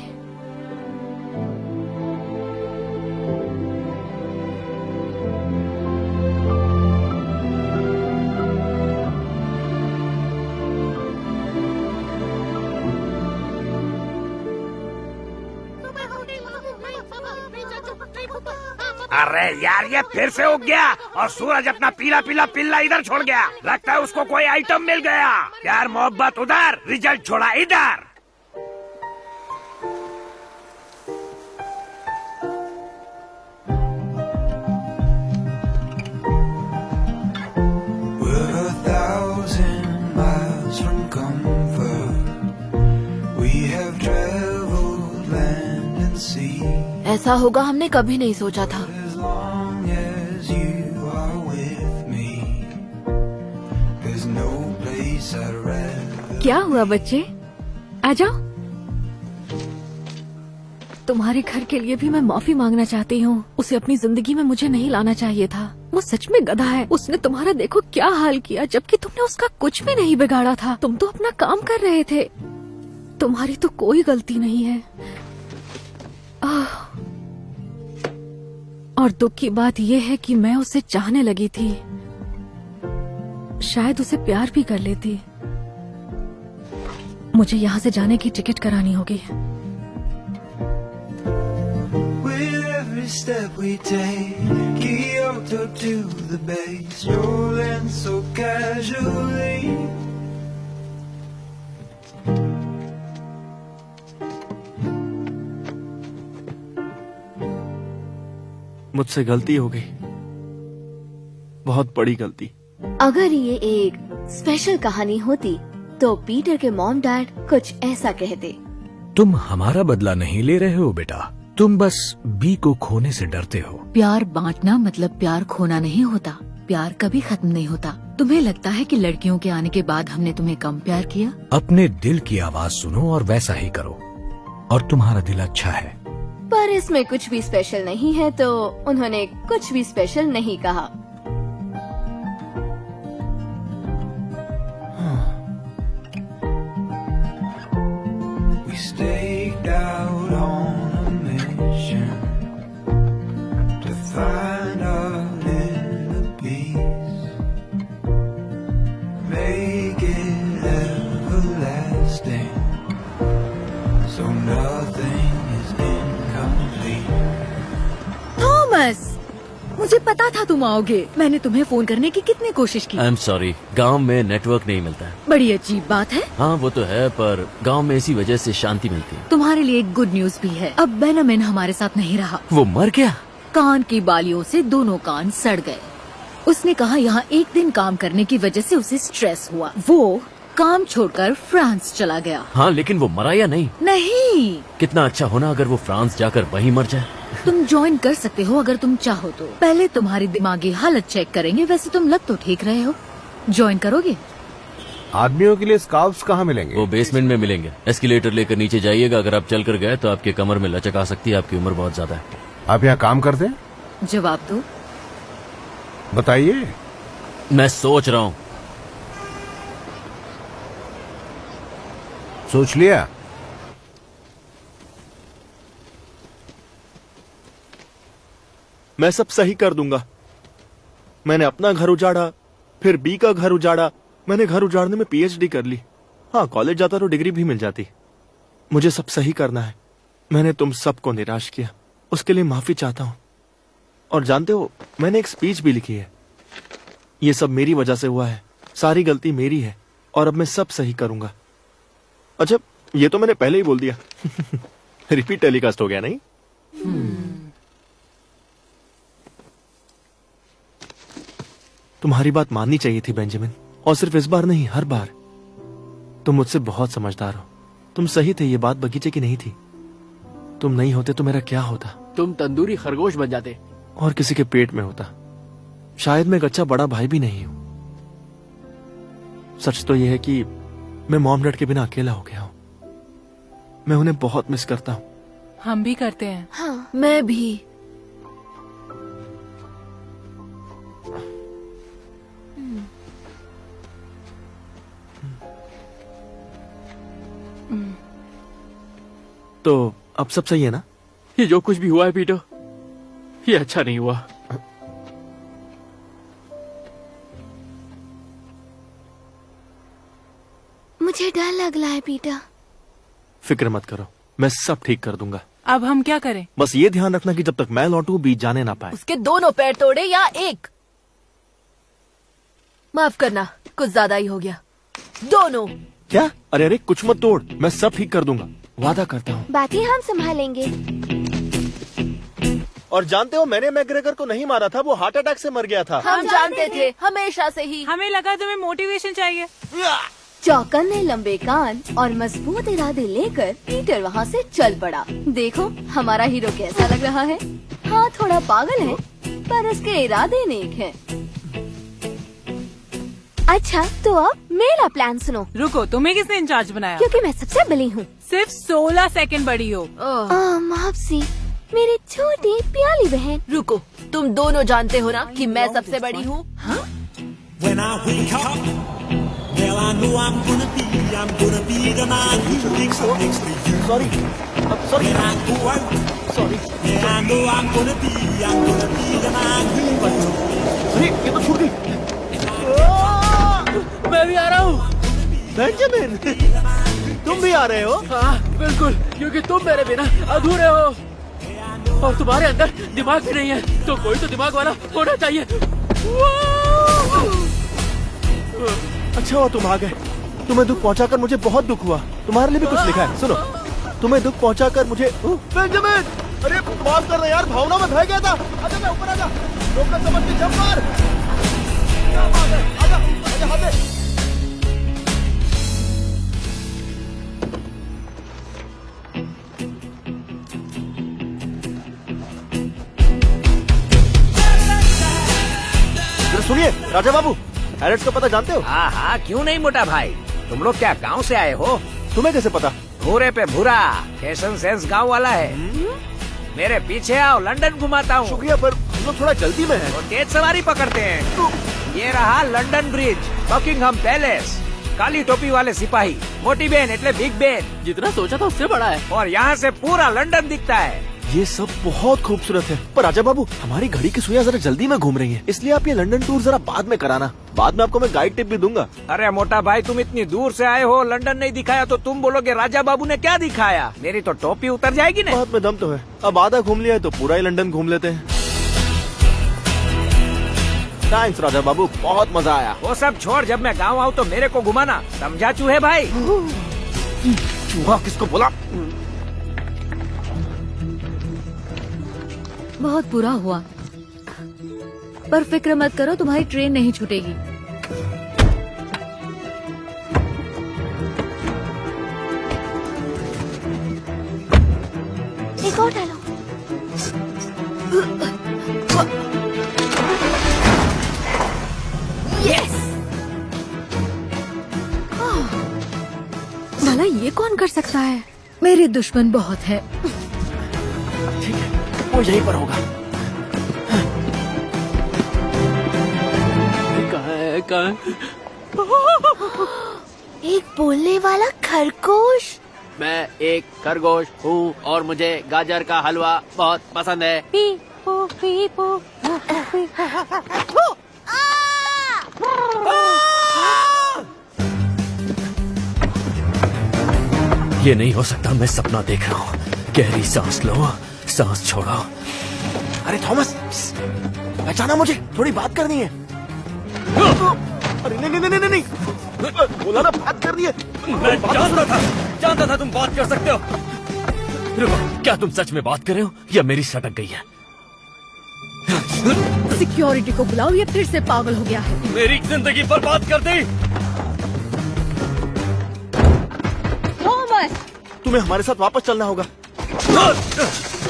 अरे यार, ये फिर से उग गया और सूरज अपना पीला पीला पिल्ला इधर छोड़ गया। लगता है उसको कोई आइटम मिल गया। प्यार मोहब्बत उधर, रिजल्ट छोड़ा इधर। We're 1,000 miles from comfort. We have traveled land and sea. ऐसा होगा हमने कभी नहीं सोचा था। As long as you are with me, there's no place I'd rather. क्या हुआ बच्चे? आ जाओ। तुम्हारे घर के लिए भी मैं माफी मांगना चाहती हूँ। उसे अपनी जिंदगी में मुझे नहीं लाना चाहिए था। वो सच में गधा है। उसने तुम्हारा देखो क्या हाल किया, जबकि तुमने उसका कुछ भी नहीं बिगाड़ा था। तुम तो अपना काम कर रहे थे। तुम्हारी तो कोई गलती नहीं है। और दुख की बात यह है कि मैं उसे चाहने लगी थी। शायद उसे प्यार भी कर लेती। मुझे यहाँ से जाने की टिकट करानी होगी। With every step we take, Kyoto to the base, rolling so casually. मुझसे गलती हो गई, बहुत बड़ी गलती। अगर ये एक स्पेशल कहानी होती तो पीटर के मॉम डैड कुछ ऐसा कहते। तुम हमारा बदला नहीं ले रहे हो बेटा, तुम बस बी को खोने से डरते हो। प्यार बांटना मतलब प्यार खोना नहीं होता। प्यार कभी खत्म नहीं होता। तुम्हें लगता है कि लड़कियों के आने के बाद हमने तुम्हें कम प्यार किया? अपने दिल की आवाज सुनो और वैसा ही करो, और तुम्हारा दिल अच्छा है। पर इसमें कुछ भी स्पेशल नहीं है, तो उन्होंने कुछ भी स्पेशल नहीं कहा। We staked out on a mission to find our inner peace, make it everlasting, so nothing is incomplete. Thomas, मुझे पता था तुम आओगे। मैंने तुम्हें फोन करने की कितनी कोशिश की। आई एम सॉरी, गांव में नेटवर्क नहीं मिलता है। बड़ी अजीब बात है। हाँ वो तो है, पर गांव में इसी वजह से शांति मिलती है। तुम्हारे लिए एक गुड न्यूज भी है। अब बेनामिन हमारे साथ नहीं रहा। वो मर गया? कान की बालियों से दोनों कान सड़ गए। उसने कहा यहाँ एक दिन काम करने की वजह से उसे स्ट्रेस हुआ। वो काम छोड़कर फ्रांस चला गया। हाँ, लेकिन वो मरा या नहीं? नहीं। कितना अच्छा होना अगर वो फ्रांस जाकर वहीं मर जाए। तुम ज्वाइन कर सकते हो अगर तुम चाहो तो। पहले तुम्हारी दिमागी हालत चेक करेंगे। वैसे तुम लग तो ठीक रहे हो। ज्वाइन करोगे? आदमियों के लिए स्कार्फ्स कहाँ मिलेंगे? वो बेसमेंट में मिलेंगे। एस्केलेटर लेकर नीचे जाइएगा। अगर आप चल कर गए तो आपके कमर में लचक आ सकती है। आपकी उम्र बहुत ज्यादा है। आप यहाँ काम करते हैं? जवाब दो। बताइए। मैं सोच रहा हूँ। सोच लिया? मैं सब सही कर दूंगा। मैंने अपना घर उजाड़ा, फिर बी का घर उजाड़ा। मैंने घर उजाड़ने में पीएचडी कर ली। हाँ, कॉलेज जाता तो डिग्री भी मिल जाती। मुझे सब सही करना है। मैंने तुम सबको निराश किया, उसके लिए माफी चाहता हूँ। और जानते हो, मैंने एक स्पीच भी लिखी है। ये सब मेरी वजह से हुआ है। सारी गलती मेरी है और अब मैं सब सही करूंगा। अच्छा, ये तो मैंने पहले ही बोल दिया। रिपीट टेलीकास्ट हो गया नहीं? तुम्हारी बात माननी चाहिए थी बेंजामिन, और सिर्फ इस बार नहीं, हर बार। तुम मुझसे बहुत समझदार हो। तुम सही थे, ये बात बगीचे की नहीं थी। तुम नहीं होते तो मेरा क्या होता? तुम तंदूरी खरगोश बन जाते और किसी के पेट में होता। शायद मैं एक अच्छा बड़ा भाई भी नहीं हूं। सच तो यह है कि मैं मॉम डैड के बिना अकेला हो गया हूं। मैं उन्हें बहुत मिस करता हूं। हम भी करते हैं। हाँ, मैं भी। तो अब सब सही है ना? ये जो कुछ भी हुआ है पीटर, ये अच्छा नहीं हुआ। मुझे डर लग रहा है पीटर। फिक्र मत करो, मैं सब ठीक कर दूंगा। अब हम क्या करें? बस ये ध्यान रखना कि जब तक मैं लौटूं बीच जाने ना पाए। उसके दोनों पैर तोड़े या एक? माफ करना, कुछ ज्यादा ही हो गया। दोनों। क्या? अरे अरे, कुछ मत तोड़, मैं सब ठीक कर दूंगा, वादा करता हूँ। बाकी हम संभालेंगे। और जानते हो, मैंने मैग्रेगर को नहीं मारा था, वो हार्ट अटैक से मर गया था। हम जानते थे, हमेशा से ही। हमें लगा तुम्हें मोटिवेशन चाहिए। चौकन ने लंबे कान और मजबूत इरादे लेकर पीटर वहाँ से चल पड़ा। देखो हमारा हीरो कैसा लग रहा है। हाँ, थोड़ा पागल है, पर उसके इरादे नेक हैं। अच्छा, तो अब मेरा प्लान सुनो। रुको, तुम्हें किसने इंचार्ज बनाया? क्योंकि मैं सबसे बड़ी हूँ। सिर्फ 16 सेकंड बड़ी हो। मापसी, मेरी छोटी प्याली बहन। रुको, तुम दोनों जानते हो ना कि मैं सबसे बड़ी हूँ। When I wake up, well I know I'm gonna be the man who wakes up next to you. Sorry. When I go out, sorry. Yeah, I know I'm gonna be the man who wakes up. अरे ये तो छूट गई। मैं भी आ रहा हूँ। बेंजामिन, तुम भी आ रहे हो? हाँ, बिल्कुल, क्योंकि तुम मेरे बिना अधूरे हो और तुम्हारे अंदर दिमाग भी नहीं है, तो कोई तो दिमाग वाला होना चाहिए। अच्छा हुआ तुम आ गए। तुम्हें दुख पहुंचाकर मुझे बहुत दुख हुआ। तुम्हारे लिए भी कुछ लिखा है, सुनो। तुम्हें दुख पहुंचाकर मुझे बेंजामिन, अरे माफ करना यार, भावना में बह गया था। आजा, मैं ऊपर आजा, रोकना समझ के जंप मार। क्या बात है? आजा, आजा, आजा। सुनिए राजा बाबू, हैरिस का पता जानते हो? हाँ हाँ, क्यों नहीं मोटा भाई। तुम लोग क्या गांव से आए हो? तुम्हें कैसे पता? भूरे पे भूरा, फैशन सेंस गांव वाला है। मेरे पीछे आओ, लंदन घुमाता हूँ। शुक्रिया, पर हम लोग थोड़ा जल्दी में हैं। तो तेज सवारी पकड़ते हैं। ये रहा लंदन ब्रिज, बकिंगहम पैलेस, काली टोपी वाले सिपाही, मोटी बहन एटले बिग बहन। जितना सोचा था उससे बड़ा है। और यहाँ से पूरा लंदन दिखता है। ये सब बहुत खूबसूरत है, पर राजा बाबू हमारी घड़ी की सुइयां जरा जल्दी में घूम रही हैं, इसलिए आप ये लंदन टूर जरा बाद में कराना। बाद में आपको मैं गाइड टिप भी दूंगा। अरे मोटा भाई, तुम इतनी दूर से आए हो, लंदन नहीं दिखाया तो तुम बोलोगे राजा बाबू ने क्या दिखाया। मेरी तो टोपी उतर जाएगी ना। बात में दम तो है। अब आधा घूम लिया है तो पूरा ही लंदन घूम लेते हैं। थैंक्स राजा बाबू, बहुत मजा आया। वो सब छोड़, जब मैं गाँव आऊँ तो मेरे को घुमाना, समझा चूहे भाई? चूहा किसको बोला? बहुत बुरा हुआ, पर फिक्र मत करो, तुम्हारी ट्रेन नहीं छूटेगी। एक और डालो। यस। भला ये कौन कर सकता है? मेरे दुश्मन बहुत है। ठीक है, वो यहीं पर होगा। कहाँ है? एक बोलने वाला खरगोश। मैं एक खरगोश हूँ और मुझे गाजर का हलवा बहुत पसंद है। पीपो पीपो। ये नहीं हो सकता, मैं सपना देख रहा हूँ। गहरी सांस लो, सांस छोड़ो। अरे थॉमस, पहचाना मुझे, थोड़ी बात करनी है। अरे नहीं नहीं नहीं नहीं नहीं, बोला ना बात कर रही है। मैं जानता था तुम बात कर सकते हो। रुको, क्या तुम सच में बात कर रहे हो या मेरी सटक गई है? सिक्योरिटी को बुलाओ, ये फिर से पागल हो गया है। मेरी जिंदगी बर्बाद कर दी। थॉमस, तुम्हें हमारे साथ वापस चलना होगा।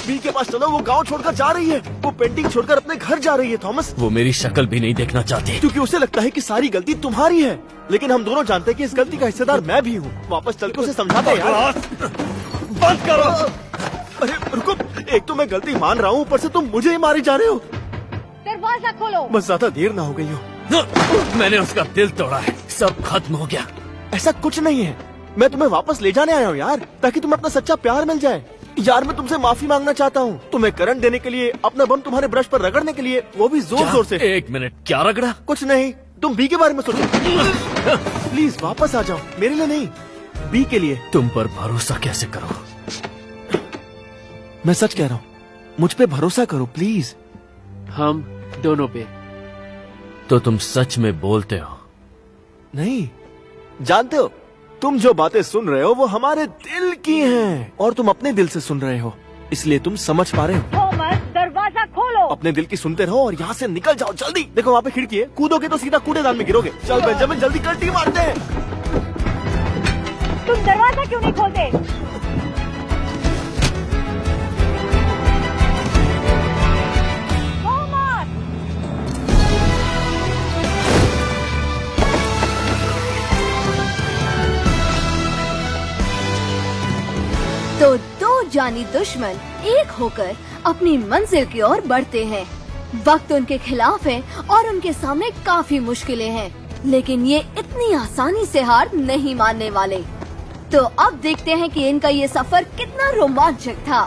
बी के पास चलो, वो गांव छोड़कर जा रही है। वो पेंटिंग छोड़कर अपने घर जा रही है थॉमस। वो मेरी शक्ल भी नहीं देखना चाहती क्योंकि उसे लगता है कि सारी गलती तुम्हारी है, लेकिन हम दोनों जानते हैं कि इस गलती का हिस्सेदार मैं भी हूँ। वापस चल के उसे समझाते हैं यार। बंद करो। अरे रुको, एक तो मैं गलती मान रहा हूँ, ऊपर से तुम मुझे ही मारे जा रहे हो। दरवाजा खोलो। बस ज्यादा देर ना हो गई हो। मैंने उसका दिल तोड़ा है, सब खत्म हो गया। ऐसा कुछ नहीं है, मैं तुम्हें वापस ले जाने आया हूँ यार, ताकि तुम्हें अपना सच्चा प्यार मिल जाए। यार मैं तुमसे माफी मांगना चाहता हूँ, तुम्हें करंट देने के लिए, अपना बम तुम्हारे ब्रश पर रगड़ने के लिए, वो भी जोर जोर से। एक मिनट, क्या रगड़ा? कुछ नहीं, तुम बी के बारे में सोचो। प्लीज वापस आ जाओ, मेरे लिए नहीं, बी के लिए। तुम पर भरोसा कैसे करो? मैं सच कह रहा हूँ, मुझ पे भरोसा करो प्लीज। हम दोनों पे। तो तुम सच में बोलते हो? नहीं, जानते हो, तुम जो बातें सुन रहे हो वो हमारे दिल की हैं, और तुम अपने दिल से सुन रहे हो, इसलिए तुम समझ पा रहे हो। थॉमस, दरवाजा खोलो। अपने दिल की सुनते रहो और यहाँ से निकल जाओ जल्दी। देखो वहाँ पे खिड़की है, कूदोगे तो सीधा कूड़ेदान में गिरोगे। चल बेंजामिन, जल्दी कल्टी मारते हैं। तुम दरवाजा क्यों नहीं खोलते? तो दो जानी दुश्मन एक होकर अपनी मंजिल की ओर बढ़ते हैं। वक्त उनके खिलाफ है और उनके सामने काफी मुश्किलें हैं, लेकिन ये इतनी आसानी से हार नहीं मानने वाले। तो अब देखते हैं कि इनका ये सफर कितना रोमांचक था।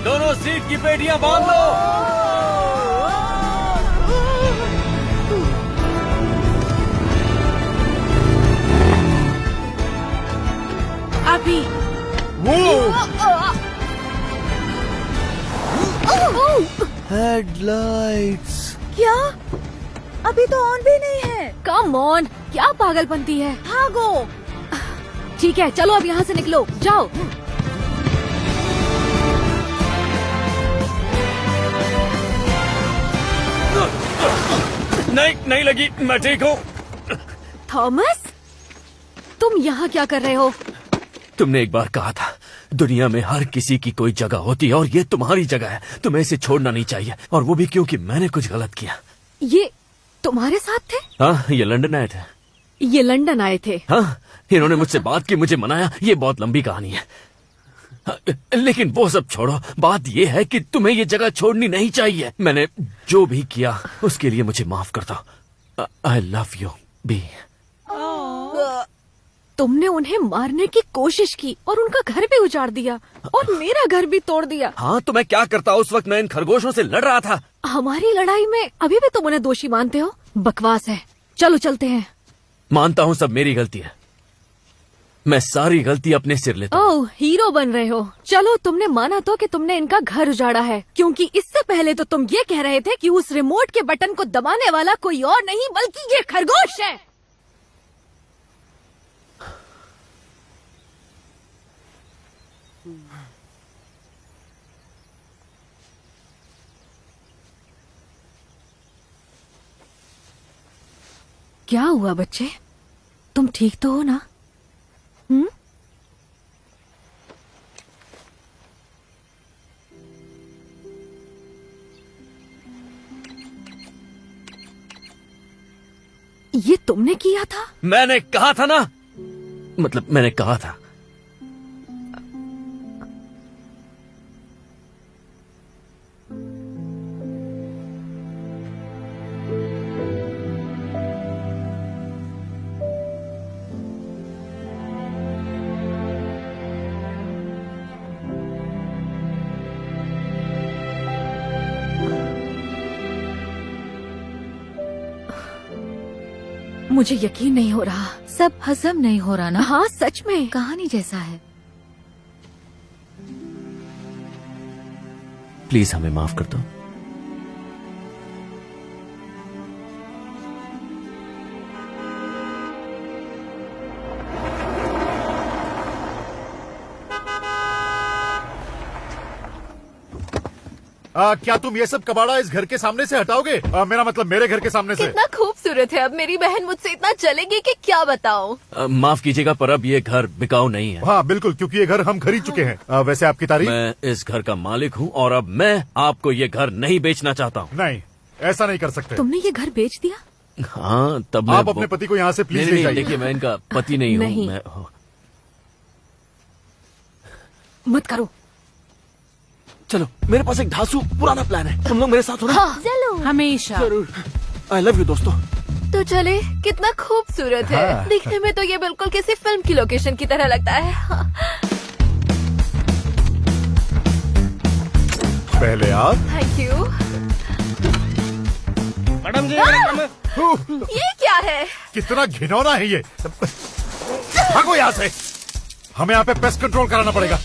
दोनों सीट की पेटियां बांध लो। अभी हेडलाइट्स। क्या? अभी तो ऑन भी नहीं है। कम ऑन, क्या पागलपंती है। भागो। ठीक है, चलो अब यहाँ से निकलो, जाओ। नहीं लगी, मैं ठीक हूँ। थॉमस, तुम यहाँ क्या कर रहे हो? तुमने एक बार कहा था, दुनिया में हर किसी की कोई जगह होती है और ये तुम्हारी जगह है। तुम्हें इसे छोड़ना नहीं चाहिए, और वो भी क्योंकि मैंने कुछ गलत किया। ये तुम्हारे साथ थे? हाँ, ये लंदन आए थे। ये लंदन आए थे? हाँ, इन्होंने मुझसे बात की, मुझे मनाया। ये बहुत लंबी कहानी है, लेकिन वो सब छोड़ो। बात ये है कि तुम्हें ये जगह छोड़नी नहीं चाहिए। मैंने जो भी किया उसके लिए मुझे माफ कर दो। I love you B. तुमने उन्हें मारने की कोशिश की और उनका घर भी उजाड़ दिया और मेरा घर भी तोड़ दिया। हाँ, तो मैं क्या करता? उस वक्त मैं इन खरगोशों से लड़ रहा था। हमारी लड़ाई में अभी भी तुम उन्हें दोषी मानते हो? बकवास है, चलो चलते हैं। मानता हूँ सब मेरी गलती है, मैं सारी गलती अपने सिर लेता हूँ। ओह, हीरो बन रहे हो। चलो, तुमने माना तो कि तुमने इनका घर उजाड़ा है, क्योंकि इससे पहले तो तुम ये कह रहे थे कि उस रिमोट के बटन को दबाने वाला कोई और नहीं बल्कि ये खरगोश है। क्या हुआ बच्चे, तुम ठीक तो हो ना? ये तुमने किया था? मैंने कहा था ना, मतलब मैंने कहा था। मुझे यकीन नहीं हो रहा। सब हजम नहीं हो रहा ना? हाँ, सच में कहानी जैसा है। प्लीज हमें माफ कर दो। क्या तुम ये सब कबाड़ा इस घर के सामने से हटाओगे? मेरा मतलब मेरे घर के सामने से। कितना खूबसूरत है। अब मेरी बहन मुझसे इतना चलेगी कि क्या बताऊं। माफ कीजिएगा पर अब ये घर बिकाऊ नहीं है। हाँ बिल्कुल, क्योंकि ये घर हम खरीद चुके हैं। वैसे आपकी तारीफ? मैं इस घर का मालिक हूँ और अब मैं आपको ये घर नहीं बेचना चाहता हूँ। नहीं, ऐसा नहीं कर सकते। तुमने ये घर बेच दिया? हाँ तब आप अपने पति को यहाँ से प्लीज ले जाइए। देखिए मैं इनका पति नहीं हूँ। नहीं। मैं मत करो। चलो, मेरे पास एक धांसू पुराना प्लान है, तुम लोग मेरे साथ हो ना? हाँ, चलो। हमेशा। जरूर। आई लव यू दोस्तों। तो चले, कितना खूबसूरत है। हाँ। दिखने में तो ये बिल्कुल किसी फिल्म की लोकेशन की तरह लगता है। हाँ। पहले आप। Thank you. मैडम जी, ये क्या है? कितना घिनौना है ये। भागो यहाँ से, हमें यहाँ पे पेस्ट कंट्रोल कराना पड़ेगा।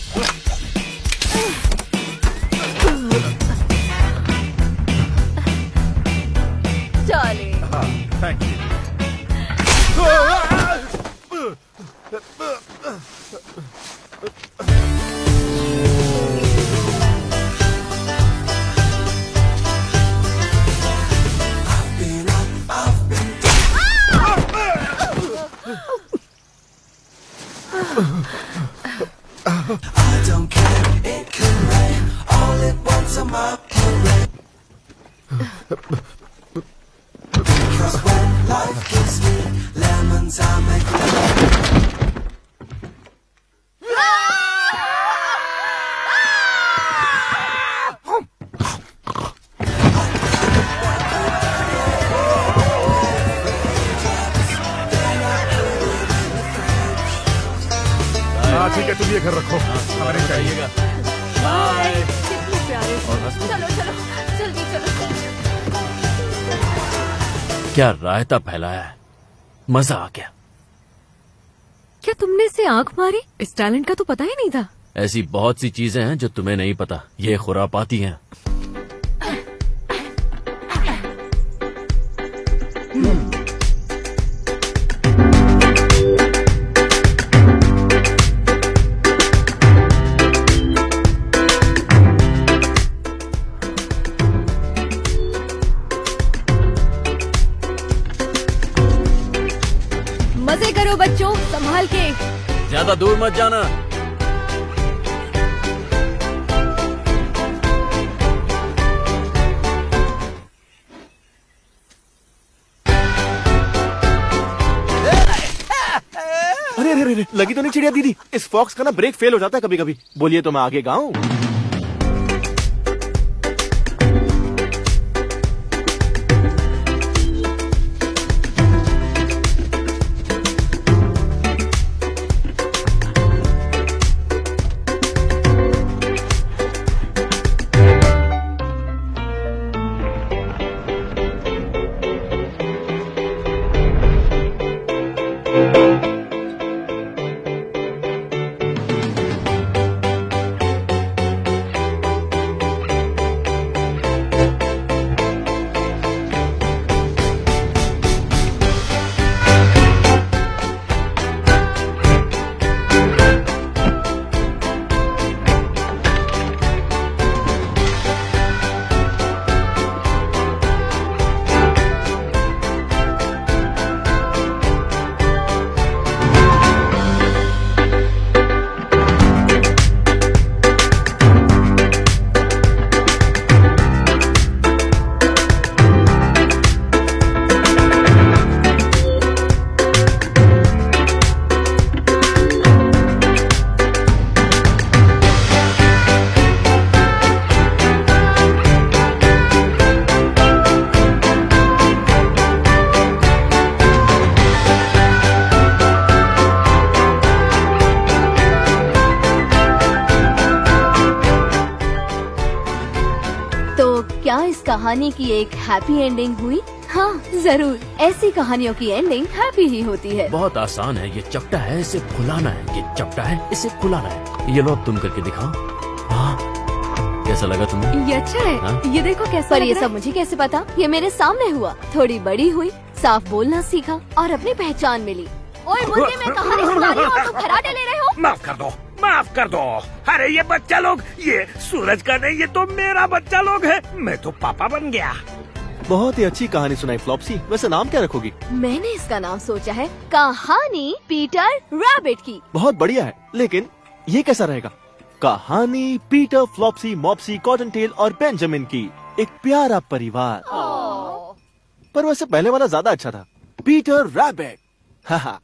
डार्लिंग। हाँ, thank you. I don't care, it can rain all at once. I'm up parade. Cause when life gives me lemons, I make lemonade. हाँ ठीक है, तुम ये घर रखो, हमें नहीं चाहिएगा। कितने प्यारे। चलो चलो, जल्दी चलो। क्या रायता फैलाया है, मजा आ गया। क्या तुमने इसे आंख मारी? इस टैलेंट का तो पता ही नहीं था। ऐसी बहुत सी चीजें हैं जो तुम्हें नहीं पता, ये खुरापाती हैं। मजे करो बच्चों, संभाल के। ज्यादा दूर मत जाना। अरे अरे अरे, लगी तो नहीं चिड़िया दीदी? इस फॉक्स का ना ब्रेक फेल हो जाता है कभी कभी। बोलिए तो मैं आगे गाऊं? कहानी की एक हैप्पी एंडिंग हुई? हाँ जरूर, ऐसी कहानियों की एंडिंग हैप्पी ही होती है। बहुत आसान है, ये चपटा है, इसे फुलाना है। ये चपटा है, इसे फुलाना है। ये लो अब तुम करके दिखाओ। हाँ कैसा लगा तुम्हें? ये अच्छा है। हाँ? ये देखो कैसा पर लग ये रहा सब मुझे कैसे पता? ये मेरे सामने हुआ। थोड़ी बड़ी हुई, साफ बोलना सीखा और अपनी पहचान मिली। ओए मुर्गे, मैं कहानी सुना रही हूँ और तुम खराटे ले रहे हो। माफ कर दो, माफ कर दो। अरे ये बच्चा लोग, ये सूरज का नहीं, ये तो मेरा बच्चा लोग है। मैं तो पापा बन गया। बहुत ही अच्छी कहानी सुनाई फ्लॉप्सी। वैसे नाम क्या रखोगी? मैंने इसका नाम सोचा है कहानी पीटर रैबिट की। बहुत बढ़िया है, लेकिन ये कैसा रहेगा? कहानी पीटर, फ्लॉप्सी, मॉप्सी, कॉटनटेल और बेंजामिन की, एक प्यारा परिवार। पर वैसे पहले वाला ज्यादा अच्छा था, पीटर रैबिट। हाँ।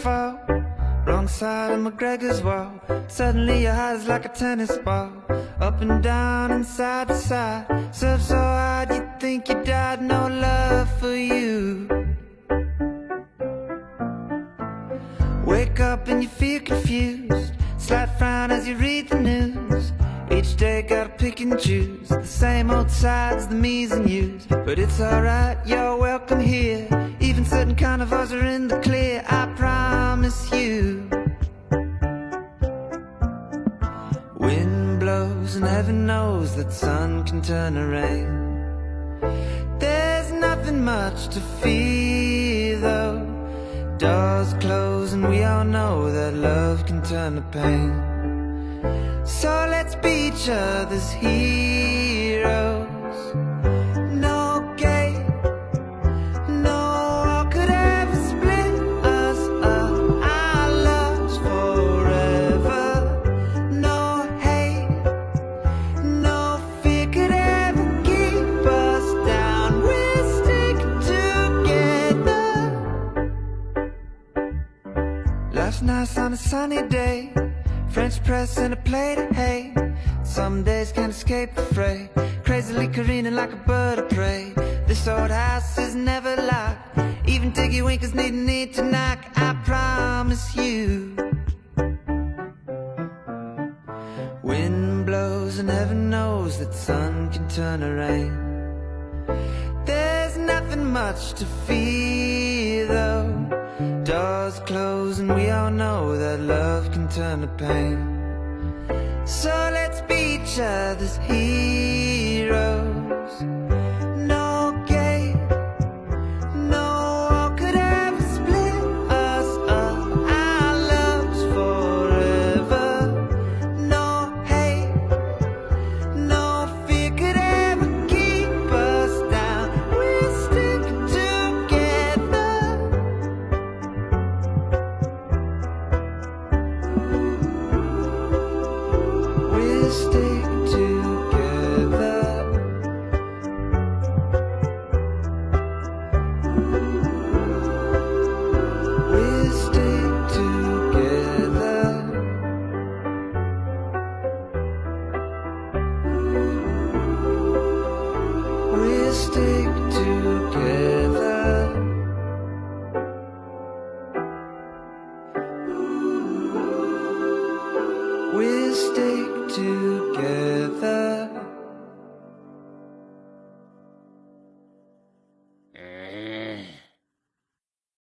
fall. Wrong side of McGregor's wall. Suddenly your heart is like a tennis ball. Up and down and side to side. Serve so hard you think you died. No love for you. Wake up and you feel confused. Slight frown as you read the news. Each day gotta pick and choose. The same old sides, the me's and you's. But it's alright, you're welcome here. Even certain carnivores are in the clear, I promise you. Wind blows and heaven knows that sun can turn to rain. There's nothing much to fear though. Doors close and we all know that love can turn to pain. So let's be each other's heroes. No gate, no wall could ever split us up. Our love's forever. No hate, no fear could ever keep us down. We'll stick together. Life's nice on a sunny day. French press and a plate of hay. Some days can't escape the fray. Crazily careening like a bird of prey. This old house is never locked. Even Tiggy Winkers need to knock. I promise you. Wind blows and heaven knows that sun can turn to rain. There's nothing much to fear though. Doors close and we all know that love can turn to pain. So let's be each other's heroes. No gate, no wall could ever split us up. Our love's forever. No hate, no fear could ever keep us down. We'll stick together. We'll stick together. We'll stick together. We'll stick together. We'll stick together.